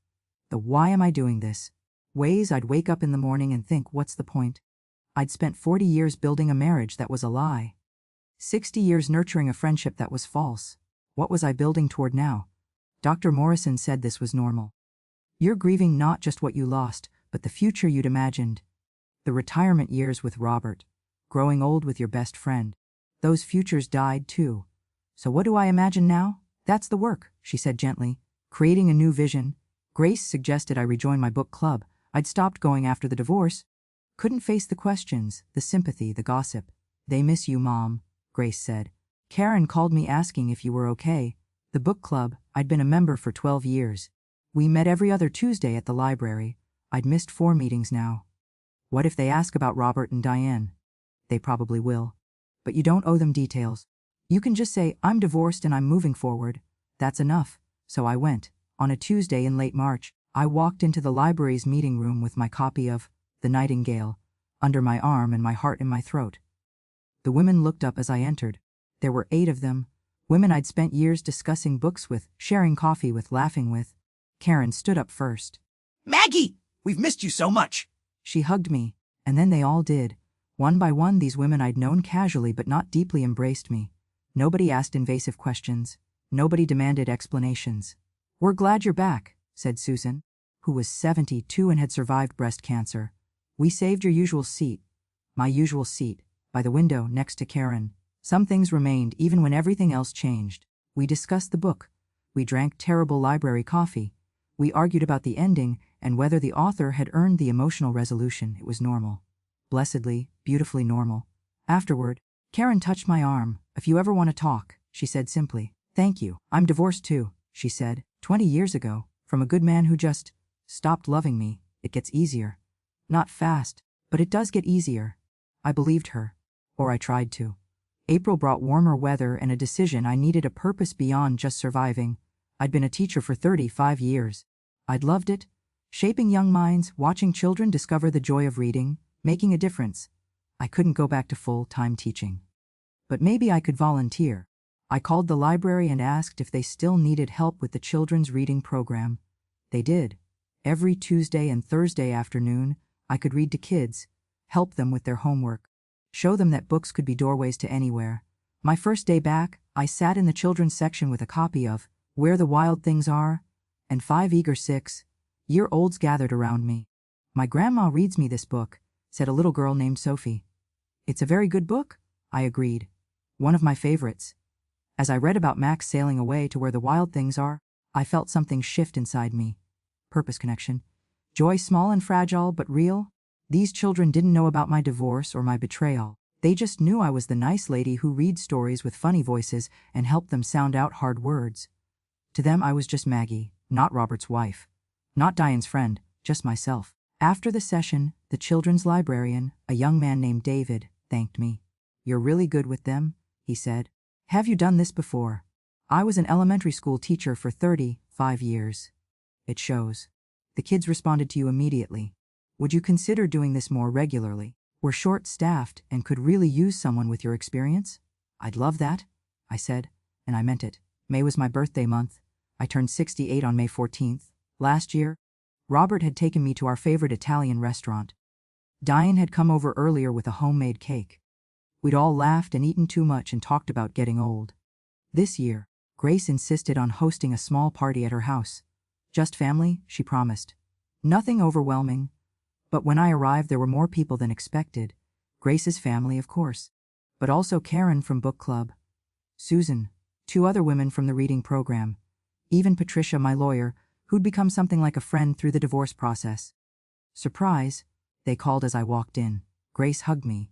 The why am I doing this? Ways I'd wake up in the morning and think, what's the point? I'd spent 40 years building a marriage that was a lie. 60 years nurturing a friendship that was false. What was I building toward now? Dr. Morrison said this was normal. You're grieving not just what you lost, but the future you'd imagined. The retirement years with Robert. Growing old with your best friend. Those futures died too. So what do I imagine now? That's the work, she said gently. Creating a new vision. Grace suggested I rejoin my book club. I'd stopped going after the divorce. Couldn't face the questions, the sympathy, the gossip. They miss you, Mom, Grace said. Karen called me asking if you were okay. The book club, I'd been a member for 12 years. We met every other Tuesday at the library. I'd missed 4 meetings now. What if they ask about Robert and Diane? They probably will. But you don't owe them details. You can just say, I'm divorced and I'm moving forward. That's enough. So I went. On a Tuesday in late March, I walked into the library's meeting room with my copy of The Nightingale under my arm and my heart in my throat. The women looked up as I entered. There were 8 of them, women I'd spent years discussing books with, sharing coffee with, laughing with. Karen stood up first. Maggie! We've missed you so much! She hugged me, and then they all did. One by one, these women I'd known casually but not deeply embraced me. Nobody asked invasive questions. Nobody demanded explanations. We're glad you're back, said Susan, who was 72 and had survived breast cancer. We saved your usual seat, my usual seat, by the window next to Karen. Some things remained even when everything else changed. We discussed the book. We drank terrible library coffee. We argued about the ending and whether the author had earned the emotional resolution. It was normal. Blessedly, beautifully normal. Afterward, Karen touched my arm. If you ever want to talk, she said simply. Thank you. I'm divorced too, she said. 20 years ago, from a good man who just stopped loving me. It gets easier. Not fast, but it does get easier. I believed her. Or I tried to. April brought warmer weather and a decision I needed a purpose beyond just surviving. I'd been a teacher for 35 years. I'd loved it. Shaping young minds, watching children discover the joy of reading, making a difference. I couldn't go back to full-time teaching. But maybe I could volunteer. I called the library and asked if they still needed help with the children's reading program. They did. Every Tuesday and Thursday afternoon, I could read to kids, help them with their homework, show them that books could be doorways to anywhere. My first day back, I sat in the children's section with a copy of Where the Wild Things Are, and 5 eager 6-year-olds gathered around me. My grandma reads me this book, said a little girl named Sophie. It's a very good book, I agreed. One of my favorites. As I read about Max sailing away to where the wild things are, I felt something shift inside me. Purpose connection. Joy small and fragile but real. These children didn't know about my divorce or my betrayal. They just knew I was the nice lady who reads stories with funny voices and helped them sound out hard words. To them I was just Maggie, not Robert's wife. Not Diane's friend, just myself. After the session, the children's librarian, a young man named David, thanked me. You're really good with them, he said. Have you done this before? I was an elementary school teacher for 35 years. It shows. The kids responded to you immediately. Would you consider doing this more regularly? We're short-staffed and could really use someone with your experience. I'd love that, I said, and I meant it. May was my birthday month. I turned 68 on May 14th. Last year, Robert had taken me to our favorite Italian restaurant. Diane had come over earlier with a homemade cake. We'd all laughed and eaten too much and talked about getting old. This year, Grace insisted on hosting a small party at her house. Just family, she promised. Nothing overwhelming. But when I arrived, there were more people than expected. Grace's family, of course. But also Karen from book club. Susan, 2 other women from the reading program. Even Patricia, my lawyer, who'd become something like a friend through the divorce process. Surprise, they called as I walked in. Grace hugged me.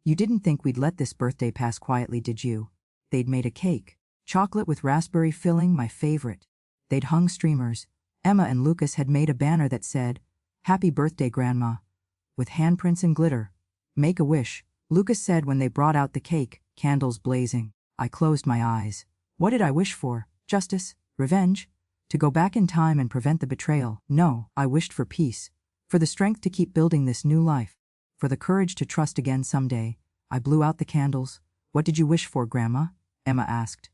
You didn't think we'd let this birthday pass quietly, did you? They'd made a cake. Chocolate with raspberry filling, my favorite. They'd hung streamers. Emma and Lucas had made a banner that said, Happy Birthday, Grandma, with handprints and glitter. Make a wish, Lucas said when they brought out the cake, candles blazing. I closed my eyes. What did I wish for? Justice? Revenge? To go back in time and prevent the betrayal? No, I wished for peace. For the strength to keep building this new life. For the courage to trust again someday. I blew out the candles, What did you wish for, Grandma? Emma asked.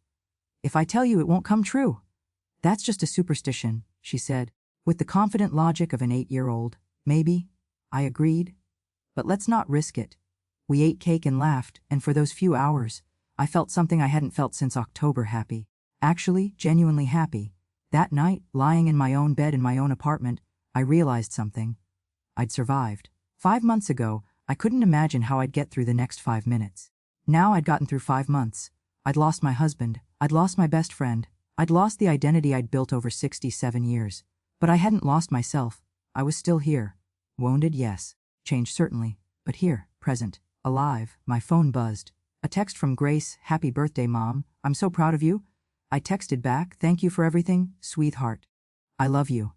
If I tell you, it won't come true. That's just a superstition, she said, with the confident logic of an 8-year-old. Maybe, I agreed. But let's not risk it. We ate cake and laughed, and for those few hours, I felt something I hadn't felt since October. Happy. Actually, genuinely happy. That night, lying in my own bed in my own apartment, I realized something. I'd survived. 5 months ago, I couldn't imagine how I'd get through the next 5 minutes. Now I'd gotten through 5 months. I'd lost my husband, I'd lost my best friend, I'd lost the identity I'd built over 67 years. But I hadn't lost myself. I was still here. Wounded, yes. Changed, certainly. But here, present, alive. My phone buzzed. A text from Grace. Happy birthday, Mom. I'm so proud of you. I texted back, thank you for everything, sweetheart. I love you.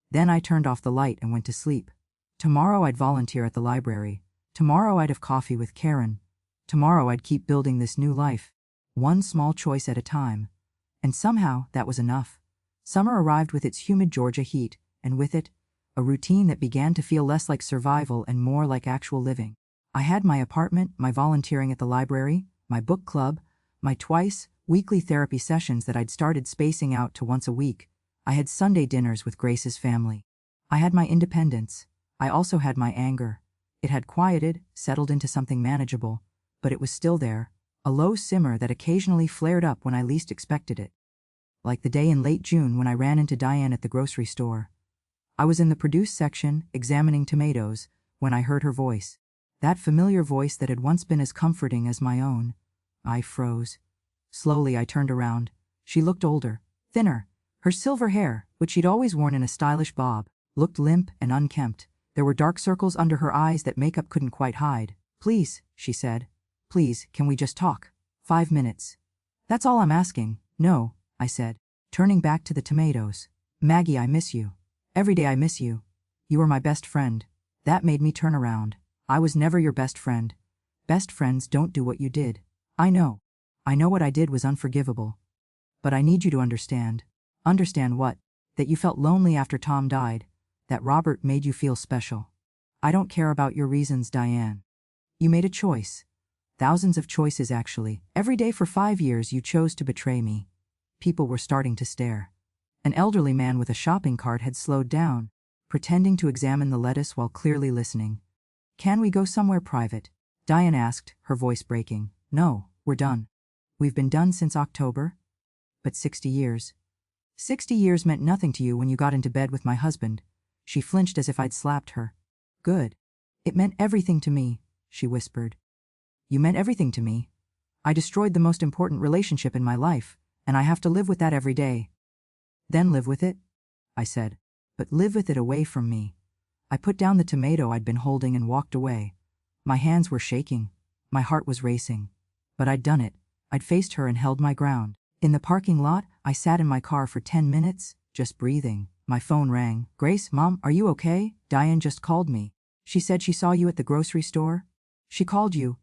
Then I turned off the light and went to sleep. Tomorrow I'd volunteer at the library. Tomorrow I'd have coffee with Karen. Tomorrow I'd keep building this new life. One small choice at a time. And somehow that was enough. Summer arrived with its humid Georgia heat, and with it, a routine that began to feel less like survival and more like actual living. I had my apartment, my volunteering at the library, my book club, my twice-weekly therapy sessions that I'd started spacing out to once a week. I had Sunday dinners with Grace's family. I had my independence. I also had my anger. It had quieted, settled into something manageable, but it was still there, a low simmer that occasionally flared up when I least expected it. Like the day in late June when I ran into Diane at the grocery store. I was in the produce section, examining tomatoes, when I heard her voice. That familiar voice that had once been as comforting as my own. I froze. Slowly I turned around. She looked older, thinner. Her silver hair, which she'd always worn in a stylish bob, looked limp and unkempt. There were dark circles under her eyes that makeup couldn't quite hide. Please, she said. Please, can we just talk? 5 minutes. That's all I'm asking. No, I said, turning back to the tomatoes. Maggie, I miss you. Every day I miss you. You were my best friend. That made me turn around. I was never your best friend. Best friends don't do what you did. I know. I know what I did was unforgivable. But I need you to understand. Understand what? That you felt lonely after Tom died. That Robert made you feel special. I don't care about your reasons, Diane. You made a choice. Thousands of choices, actually. Every day for 5 years you chose to betray me. People were starting to stare. An elderly man with a shopping cart had slowed down, pretending to examine the lettuce while clearly listening. Can we go somewhere private? Diane asked, her voice breaking. No, we're done. We've been done since October. But 60 years. 60 years meant nothing to you when you got into bed with my husband. She flinched as if I'd slapped her. Good. It meant everything to me, she whispered. You meant everything to me. I destroyed the most important relationship in my life, and I have to live with that every day. Then live with it, I said, but live with it away from me. I put down the tomato I'd been holding and walked away. My hands were shaking. My heart was racing. But I'd done it. I'd faced her and held my ground. In the parking lot, I sat in my car for 10 minutes, just breathing. My phone rang. Grace, Mom, are you okay? Diane just called me. She said she saw you at the grocery store. She called you.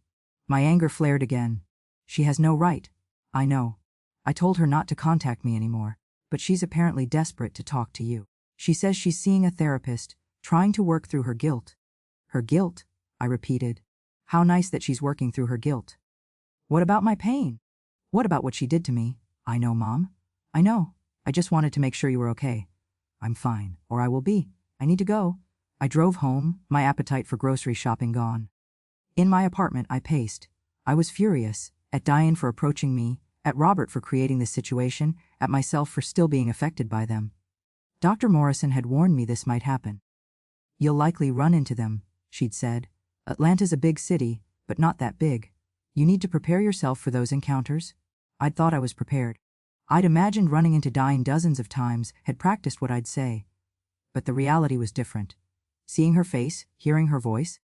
My anger flared again. She has no right. I know. I told her not to contact me anymore, but she's apparently desperate to talk to you. She says she's seeing a therapist, trying to work through her guilt. Her guilt? I repeated. How nice that she's working through her guilt. What about my pain? What about what she did to me? I know, Mom. I know. I just wanted to make sure you were okay. I'm fine, or I will be. I need to go. I drove home, my appetite for grocery shopping gone. In my apartment, I paced. I was furious, at Diane for approaching me, at Robert for creating this situation, at myself for still being affected by them. Dr. Morrison had warned me this might happen. You'll likely run into them, she'd said. Atlanta's a big city, but not that big. You need to prepare yourself for those encounters. I'd thought I was prepared. I'd imagined running into Diane dozens of times, had practiced what I'd say. But the reality was different. Seeing her face, hearing her voice,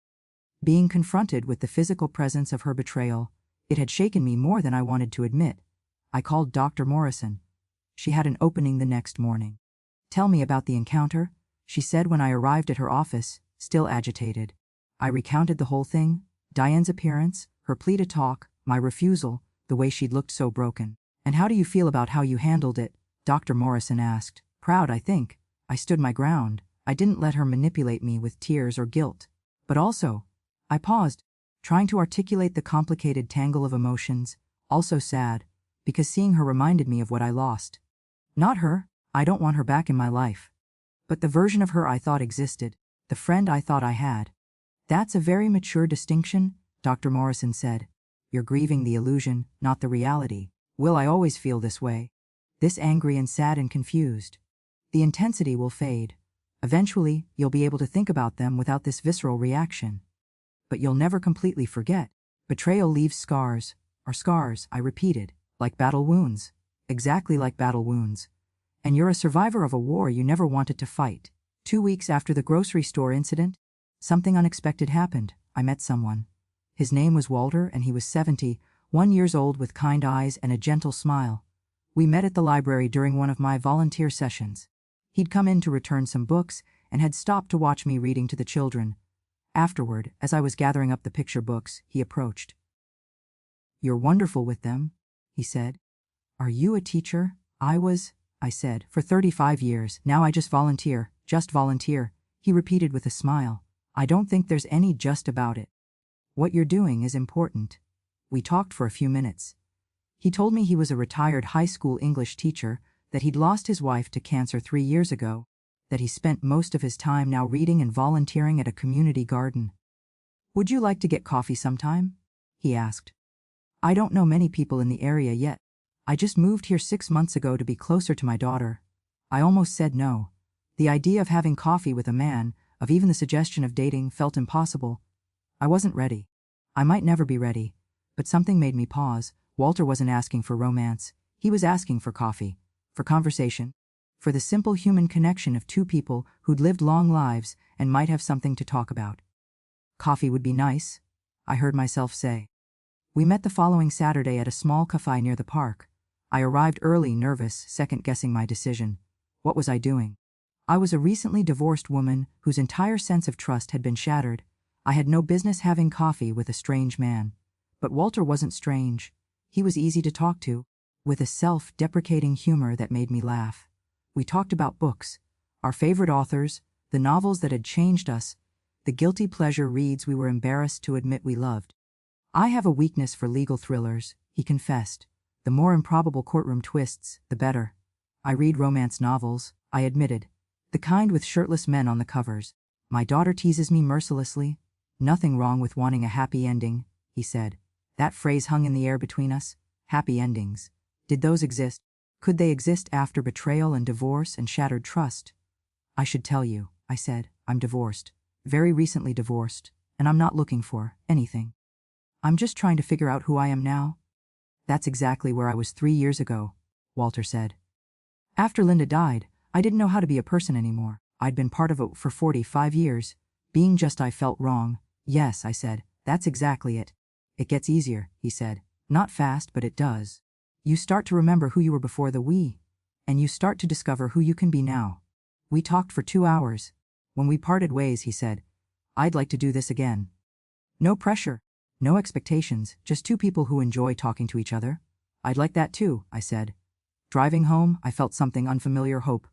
being confronted with the physical presence of her betrayal, it had shaken me more than I wanted to admit. I called Dr. Morrison. She had an opening the next morning. Tell me about the encounter, she said when I arrived at her office, still agitated. I recounted the whole thing, Diane's appearance, her plea to talk, my refusal, the way she'd looked so broken. And how do you feel about how you handled it? Dr. Morrison asked. Proud, I think. I stood my ground. I didn't let her manipulate me with tears or guilt. But also, I paused. trying to articulate the complicated tangle of emotions, also sad, because seeing her reminded me of what I lost. Not her, I don't want her back in my life. But the version of her I thought existed, the friend I thought I had. That's a very mature distinction, Dr. Morrison said. You're grieving the illusion, not the reality. Will I always feel this way? This angry and sad and confused? The intensity will fade. Eventually, you'll be able to think about them without this visceral reaction. But you'll never completely forget. Betrayal leaves scars. Or scars, I repeated, like battle wounds. Exactly like battle wounds. And you're a survivor of a war you never wanted to fight. 2 weeks after the grocery store incident, something unexpected happened. I met someone. His name was Walter and he was 71 years old with kind eyes and a gentle smile. We met at the library during one of my volunteer sessions. He'd come in to return some books and had stopped to watch me reading to the children. Afterward, as I was gathering up the picture books, he approached. "You're wonderful with them," he said. "Are you a teacher?" I said, "for 35 years, now I just volunteer, he repeated with a smile. "I don't think there's any just about it. What you're doing is important." We talked for a few minutes. He told me he was a retired high school English teacher, that he'd lost his wife to cancer 3 years ago, that he spent most of his time now reading and volunteering at a community garden. "Would you like to get coffee sometime?" he asked. "I don't know many people in the area yet. I just moved here 6 months ago to be closer to my daughter." I almost said no. The idea of having coffee with a man, of even the suggestion of dating, felt impossible. I wasn't ready. I might never be ready. But something made me pause. Walter wasn't asking for romance. He was asking for coffee, for conversation, for the simple human connection of two people who'd lived long lives and might have something to talk about. "Coffee would be nice," I heard myself say. We met the following Saturday at a small cafe near the park. I arrived early, nervous, second-guessing my decision. What was I doing? I was a recently divorced woman whose entire sense of trust had been shattered. I had no business having coffee with a strange man. But Walter wasn't strange. He was easy to talk to, with a self-deprecating humor that made me laugh. We talked about books, our favorite authors, the novels that had changed us, the guilty pleasure reads we were embarrassed to admit we loved. "I have a weakness for legal thrillers," he confessed. "The more improbable courtroom twists, the better. I read romance novels," I admitted. "The kind with shirtless men on the covers. My daughter teases me mercilessly." "Nothing wrong with wanting a happy ending," he said. That phrase hung in the air between us. Happy endings. Did those exist? Could they exist after betrayal and divorce and shattered trust? "I should tell you," I said. "I'm divorced. Very recently divorced. And I'm not looking for anything. I'm just trying to figure out who I am now." "That's exactly where I was 3 years ago," Walter said. "After Linda died, I didn't know how to be a person anymore. I'd been part of it for 45 years. Being just I felt wrong." "Yes," I said. "That's exactly it. It gets easier," he said. "Not fast, but it does. You start to remember who you were before the we, and you start to discover who you can be now." We talked for 2 hours. When we parted ways, he said, "I'd like to do this again. No pressure, no expectations, just two people who enjoy talking to each other." "I'd like that too," I said. Driving home, I felt something unfamiliar, hope.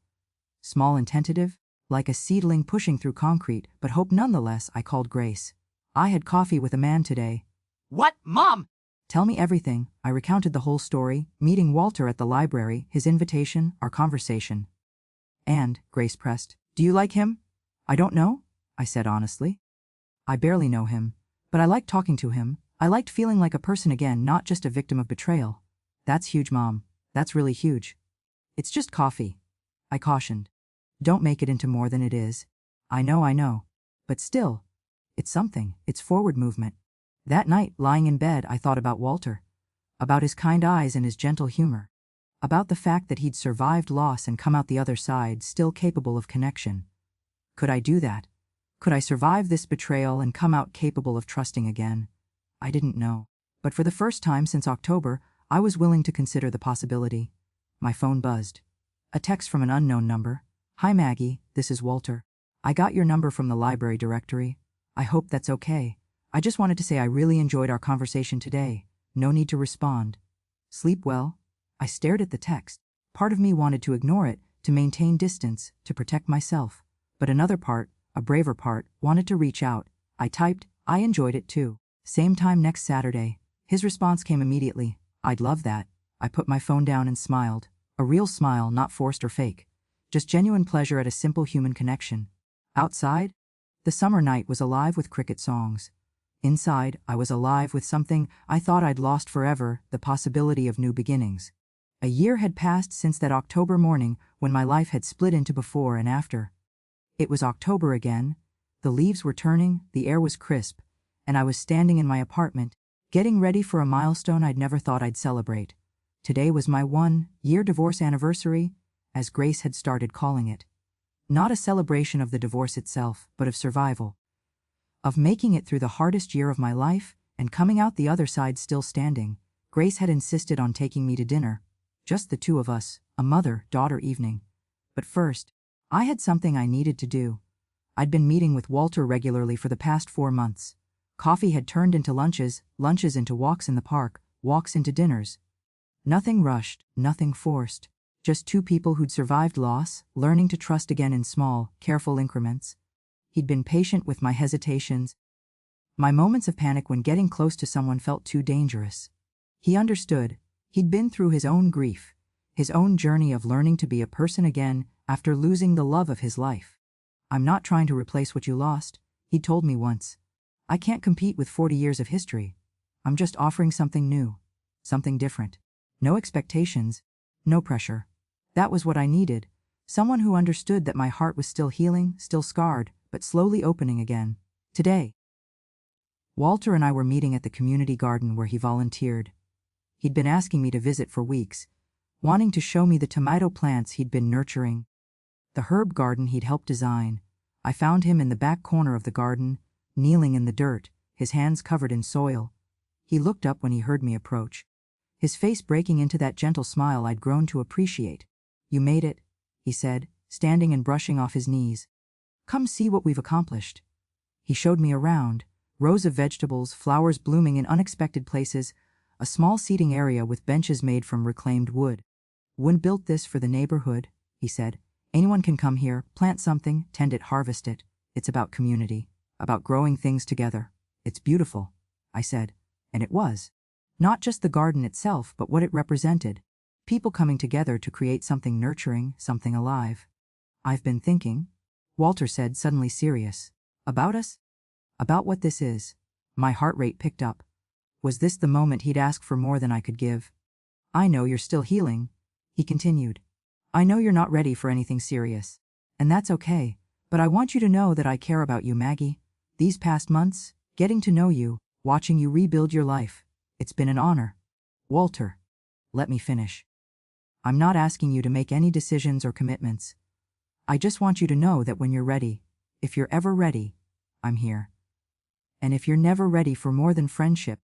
Small and tentative, like a seedling pushing through concrete, but hope nonetheless. I called Grace. "I had coffee with a man today." What, Mom? "Tell me everything." I recounted the whole story, meeting Walter at the library, his invitation, our conversation. "And," Grace pressed, "do you like him?" "I don't know," I said honestly. "I barely know him. But I liked talking to him. I liked feeling like a person again, not just a victim of betrayal." "That's huge, Mom. That's really huge." "It's just coffee," I cautioned. "Don't make it into more than it is." I know. But still, it's something. It's forward movement." That night, lying in bed, I thought about Walter. About his kind eyes and his gentle humor. About the fact that he'd survived loss and come out the other side still capable of connection. Could I do that? Could I survive this betrayal and come out capable of trusting again? I didn't know. But for the first time since October, I was willing to consider the possibility. My phone buzzed. A text from an unknown number. "Hi Maggie, this is Walter. I got your number from the library directory. I hope that's okay. I just wanted to say I really enjoyed our conversation today. No need to respond. Sleep well." I stared at the text. Part of me wanted to ignore it, to maintain distance, to protect myself. But another part, a braver part, wanted to reach out. I typed, "I enjoyed it too. Same time next Saturday. His response came immediately. I'd love that. I put my phone down and smiled. A real smile, not forced or fake. Just genuine pleasure at a simple human connection. Outside, the summer night was alive with cricket songs. Inside, I was alive with something I thought I'd lost forever, the possibility of new beginnings. A year had passed since that October morning when my life had split into before and after. It was October again. The leaves were turning, the air was crisp, and I was standing in my apartment, getting ready for a milestone I'd never thought I'd celebrate. Today was my 1-year divorce anniversary, as Grace had started calling it. Not a celebration of the divorce itself, but of survival. Of making it through the hardest year of my life and coming out the other side still standing. Grace had insisted on taking me to dinner. Just the two of us, a mother-daughter evening. But first, I had something I needed to do. I'd been meeting with Walter regularly for the past 4 months. Coffee had turned into lunches, lunches into walks in the park, walks into dinners. Nothing rushed, nothing forced. Just two people who'd survived loss, learning to trust again in small, careful increments. He'd been patient with my hesitations, my moments of panic when getting close to someone felt too dangerous. He understood. He'd been through his own grief, his own journey of learning to be a person again after losing the love of his life. I'm not trying to replace what you lost, he told me once. I can't compete with 40 years of history. I'm just offering something new, something different. No expectations, no pressure. That was what I needed. Someone who understood that my heart was still healing, still scarred, but slowly opening again. Today, Walter and I were meeting at the community garden where he volunteered. He'd been asking me to visit for weeks, wanting to show me the tomato plants he'd been nurturing, the herb garden he'd helped design. I found him in the back corner of the garden, kneeling in the dirt, his hands covered in soil. He looked up when he heard me approach, his face breaking into that gentle smile I'd grown to appreciate. You made it, he said, standing and brushing off his knees. Come see what we've accomplished. He showed me around, rows of vegetables, flowers blooming in unexpected places, a small seating area with benches made from reclaimed wood. Wouldn't built this for the neighborhood, he said. Anyone can come here, plant something, tend it, harvest it. It's about community, about growing things together. It's beautiful, I said. And it was. Not just the garden itself, but what it represented. People coming together to create something nurturing, something alive. I've been thinking, Walter said, suddenly serious. About us? About what this is. My heart rate picked up. Was this the moment he'd ask for more than I could give? I know you're still healing, he continued. I know you're not ready for anything serious. And that's okay, but I want you to know that I care about you, Maggie. These past months, getting to know you, watching you rebuild your life, it's been an honor. Walter, let me finish. I'm not asking you to make any decisions or commitments. I just want you to know that when you're ready, if you're ever ready, I'm here. And if you're never ready for more than friendship,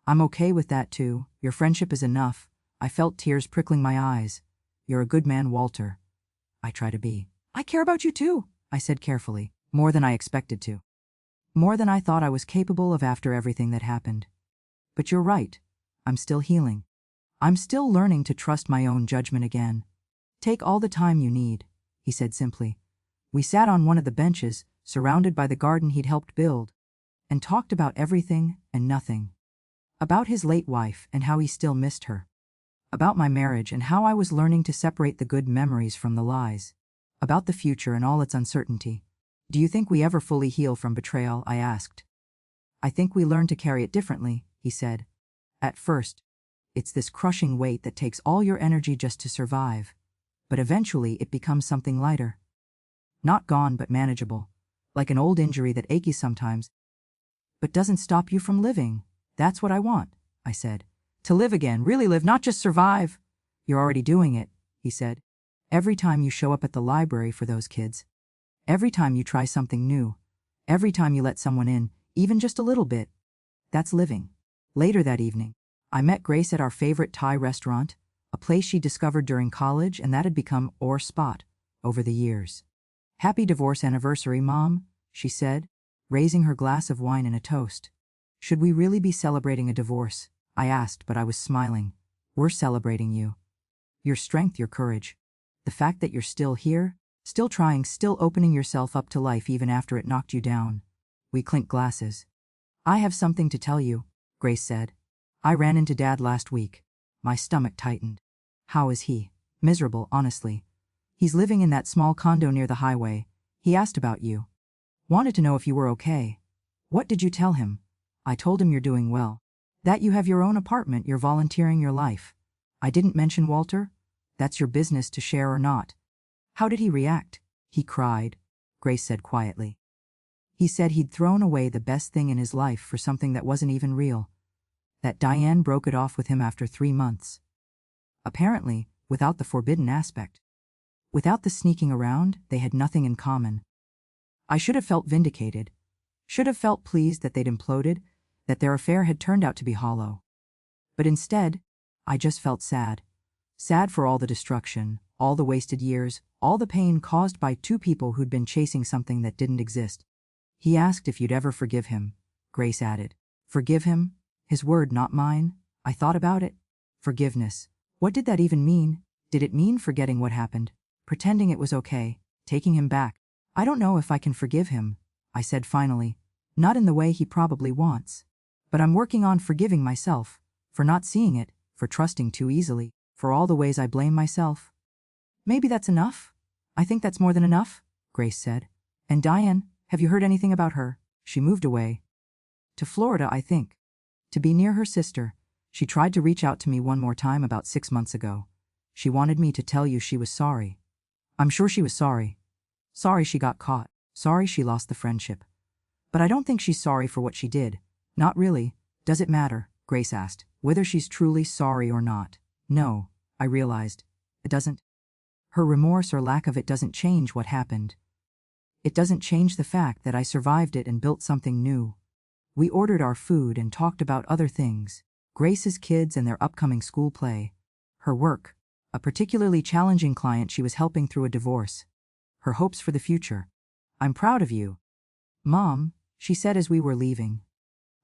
I'm okay with that too. Your friendship is enough. I felt tears prickling my eyes. You're a good man, Walter. I try to be. I care about you too, I said carefully, more than I expected to. More than I thought I was capable of after everything that happened. But you're right. I'm still healing. I'm still learning to trust my own judgment again. Take all the time you need, he said simply. We sat on one of the benches, surrounded by the garden he'd helped build, and talked about everything and nothing. About his late wife and how he still missed her. About my marriage and how I was learning to separate the good memories from the lies. About the future and all its uncertainty. Do you think we ever fully heal from betrayal? I asked. I think we learn to carry it differently, he said. At first, it's this crushing weight that takes all your energy just to survive. But eventually it becomes something lighter. Not gone but manageable. Like an old injury that aches sometimes, but doesn't stop you from living. That's what I want, I said. To live again, really live, not just survive. You're already doing it, he said. Every time you show up at the library for those kids. Every time you try something new. Every time you let someone in, even just a little bit. That's living. Later that evening, I met Grace at our favorite Thai restaurant, a place she discovered during college and that had become our spot over the years. Happy divorce anniversary, Mom, she said, raising her glass of wine in a toast. Should we really be celebrating a divorce? I asked, but I was smiling. We're celebrating you. Your strength, your courage. The fact that you're still here, still trying, still opening yourself up to life even after it knocked you down. We clinked glasses. I have something to tell you, Grace said. I ran into Dad last week. My stomach tightened. How is he? Miserable, honestly. He's living in that small condo near the highway. He asked about you. Wanted to know if you were okay. What did you tell him? I told him you're doing well. That you have your own apartment, you're volunteering your life. I didn't mention Walter? That's your business to share or not. How did he react? He cried, Grace said quietly. He said he'd thrown away the best thing in his life for something that wasn't even real. That Diane broke it off with him after 3 months. Apparently, without the forbidden aspect. Without the sneaking around, they had nothing in common. I should have felt vindicated. Should have felt pleased that they'd imploded, that their affair had turned out to be hollow. But instead, I just felt sad. Sad for all the destruction, all the wasted years, all the pain caused by 2 people who'd been chasing something that didn't exist. He asked if you'd ever forgive him, Grace added. Forgive him? His word, not mine. I thought about it. Forgiveness. What did that even mean? Did it mean forgetting what happened? Pretending it was okay? Taking him back? I don't know if I can forgive him, I said finally. Not in the way he probably wants. But I'm working on forgiving myself. For not seeing it, for trusting too easily, for all the ways I blame myself. Maybe that's enough? I think that's more than enough, Grace said. And Diane, have you heard anything about her? She moved away. To Florida, I think. To be near her sister. She tried to reach out to me one more time about 6 months ago. She wanted me to tell you she was sorry. I'm sure she was sorry. Sorry she got caught. Sorry she lost the friendship. But I don't think she's sorry for what she did. Not really. Does it matter? Grace asked. Whether she's truly sorry or not. No, I realized. It doesn't. Her remorse or lack of it doesn't change what happened. It doesn't change the fact that I survived it and built something new. We ordered our food and talked about other things. Grace's kids and their upcoming school play. Her work. A particularly challenging client she was helping through a divorce. Her hopes for the future. I'm proud of you. Mom, she said as we were leaving.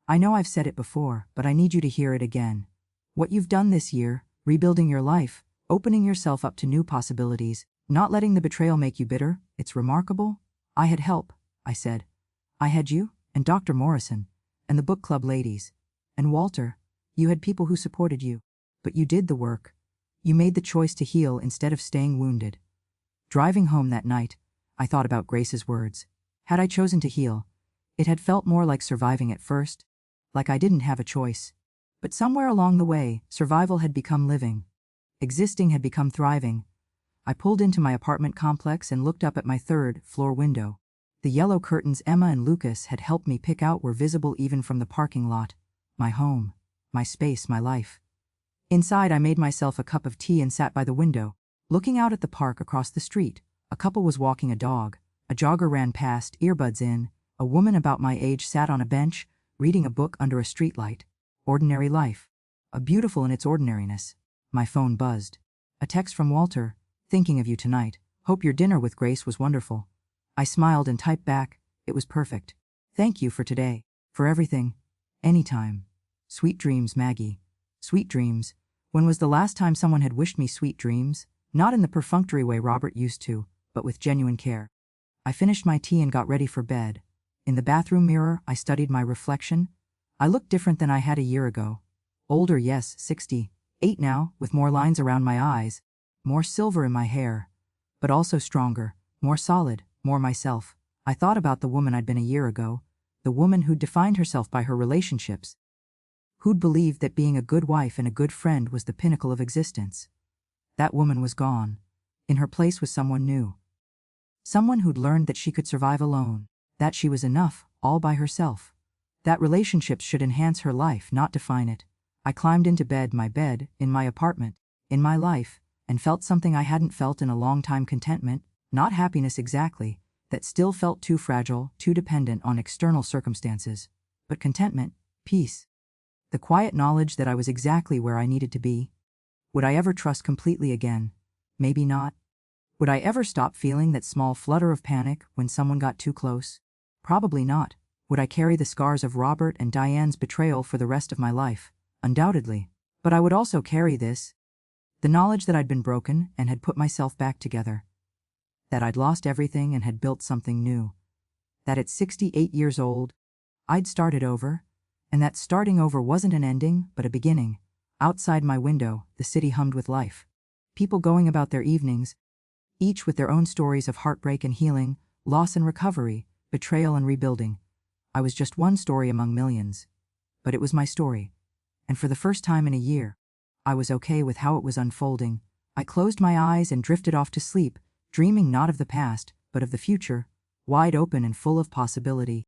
I know I've said it before, but I need you to hear it again. What you've done this year, rebuilding your life, opening yourself up to new possibilities, not letting the betrayal make you bitter, it's remarkable. I had help, I said. I had you, and Dr. Morrison, and the book club ladies, and Walter. You had people who supported you. But you did the work. You made the choice to heal instead of staying wounded. Driving home that night, I thought about Grace's words. Had I chosen to heal, it had felt more like surviving at first, like I didn't have a choice. But somewhere along the way, survival had become living. Existing had become thriving. I pulled into my apartment complex and looked up at my 3rd-floor window. The yellow curtains Emma and Lucas had helped me pick out were visible even from the parking lot. My home, my space, my life. Inside, I made myself a cup of tea and sat by the window, looking out at the park across the street. A couple was walking a dog. A jogger ran past, earbuds in. A woman about my age sat on a bench, reading a book under a streetlight. Ordinary life. Beautiful in its ordinariness. My phone buzzed. A text from Walter. Thinking of you tonight. Hope your dinner with Grace was wonderful. I smiled and typed back. It was perfect. Thank you for today. For everything. Anytime. Sweet dreams, Maggie. Sweet dreams. When was the last time someone had wished me sweet dreams? Not in the perfunctory way Robert used to, but with genuine care. I finished my tea and got ready for bed. In the bathroom mirror, I studied my reflection. I looked different than I had a year ago. Older, yes, 68 now, with more lines around my eyes, more silver in my hair. But also stronger, more solid, more myself. I thought about the woman I'd been a year ago, the woman who'd defined herself by her relationships, who'd believed that being a good wife and a good friend was the pinnacle of existence. That woman was gone. In her place was someone new. Someone who'd learned that she could survive alone, that she was enough, all by herself. That relationships should enhance her life, not define it. I climbed into bed, in my apartment, in my life, and felt something I hadn't felt in a long time: contentment, not happiness exactly, that still felt too fragile, too dependent on external circumstances. But contentment, peace. The quiet knowledge that I was exactly where I needed to be. Would I ever trust completely again? Maybe not. Would I ever stop feeling that small flutter of panic when someone got too close? Probably not. Would I carry the scars of Robert and Diane's betrayal for the rest of my life? Undoubtedly. But I would also carry this. The knowledge that I'd been broken and had put myself back together. That I'd lost everything and had built something new. That at 68 years old, I'd started over, And that starting over wasn't an ending, but a beginning. Outside my window, the city hummed with life. People going about their evenings, each with their own stories of heartbreak and healing, loss and recovery, betrayal and rebuilding. I was just one story among millions. But it was my story. And for the first time in a year, I was okay with how it was unfolding. I closed my eyes and drifted off to sleep, dreaming not of the past, but of the future, wide open and full of possibility.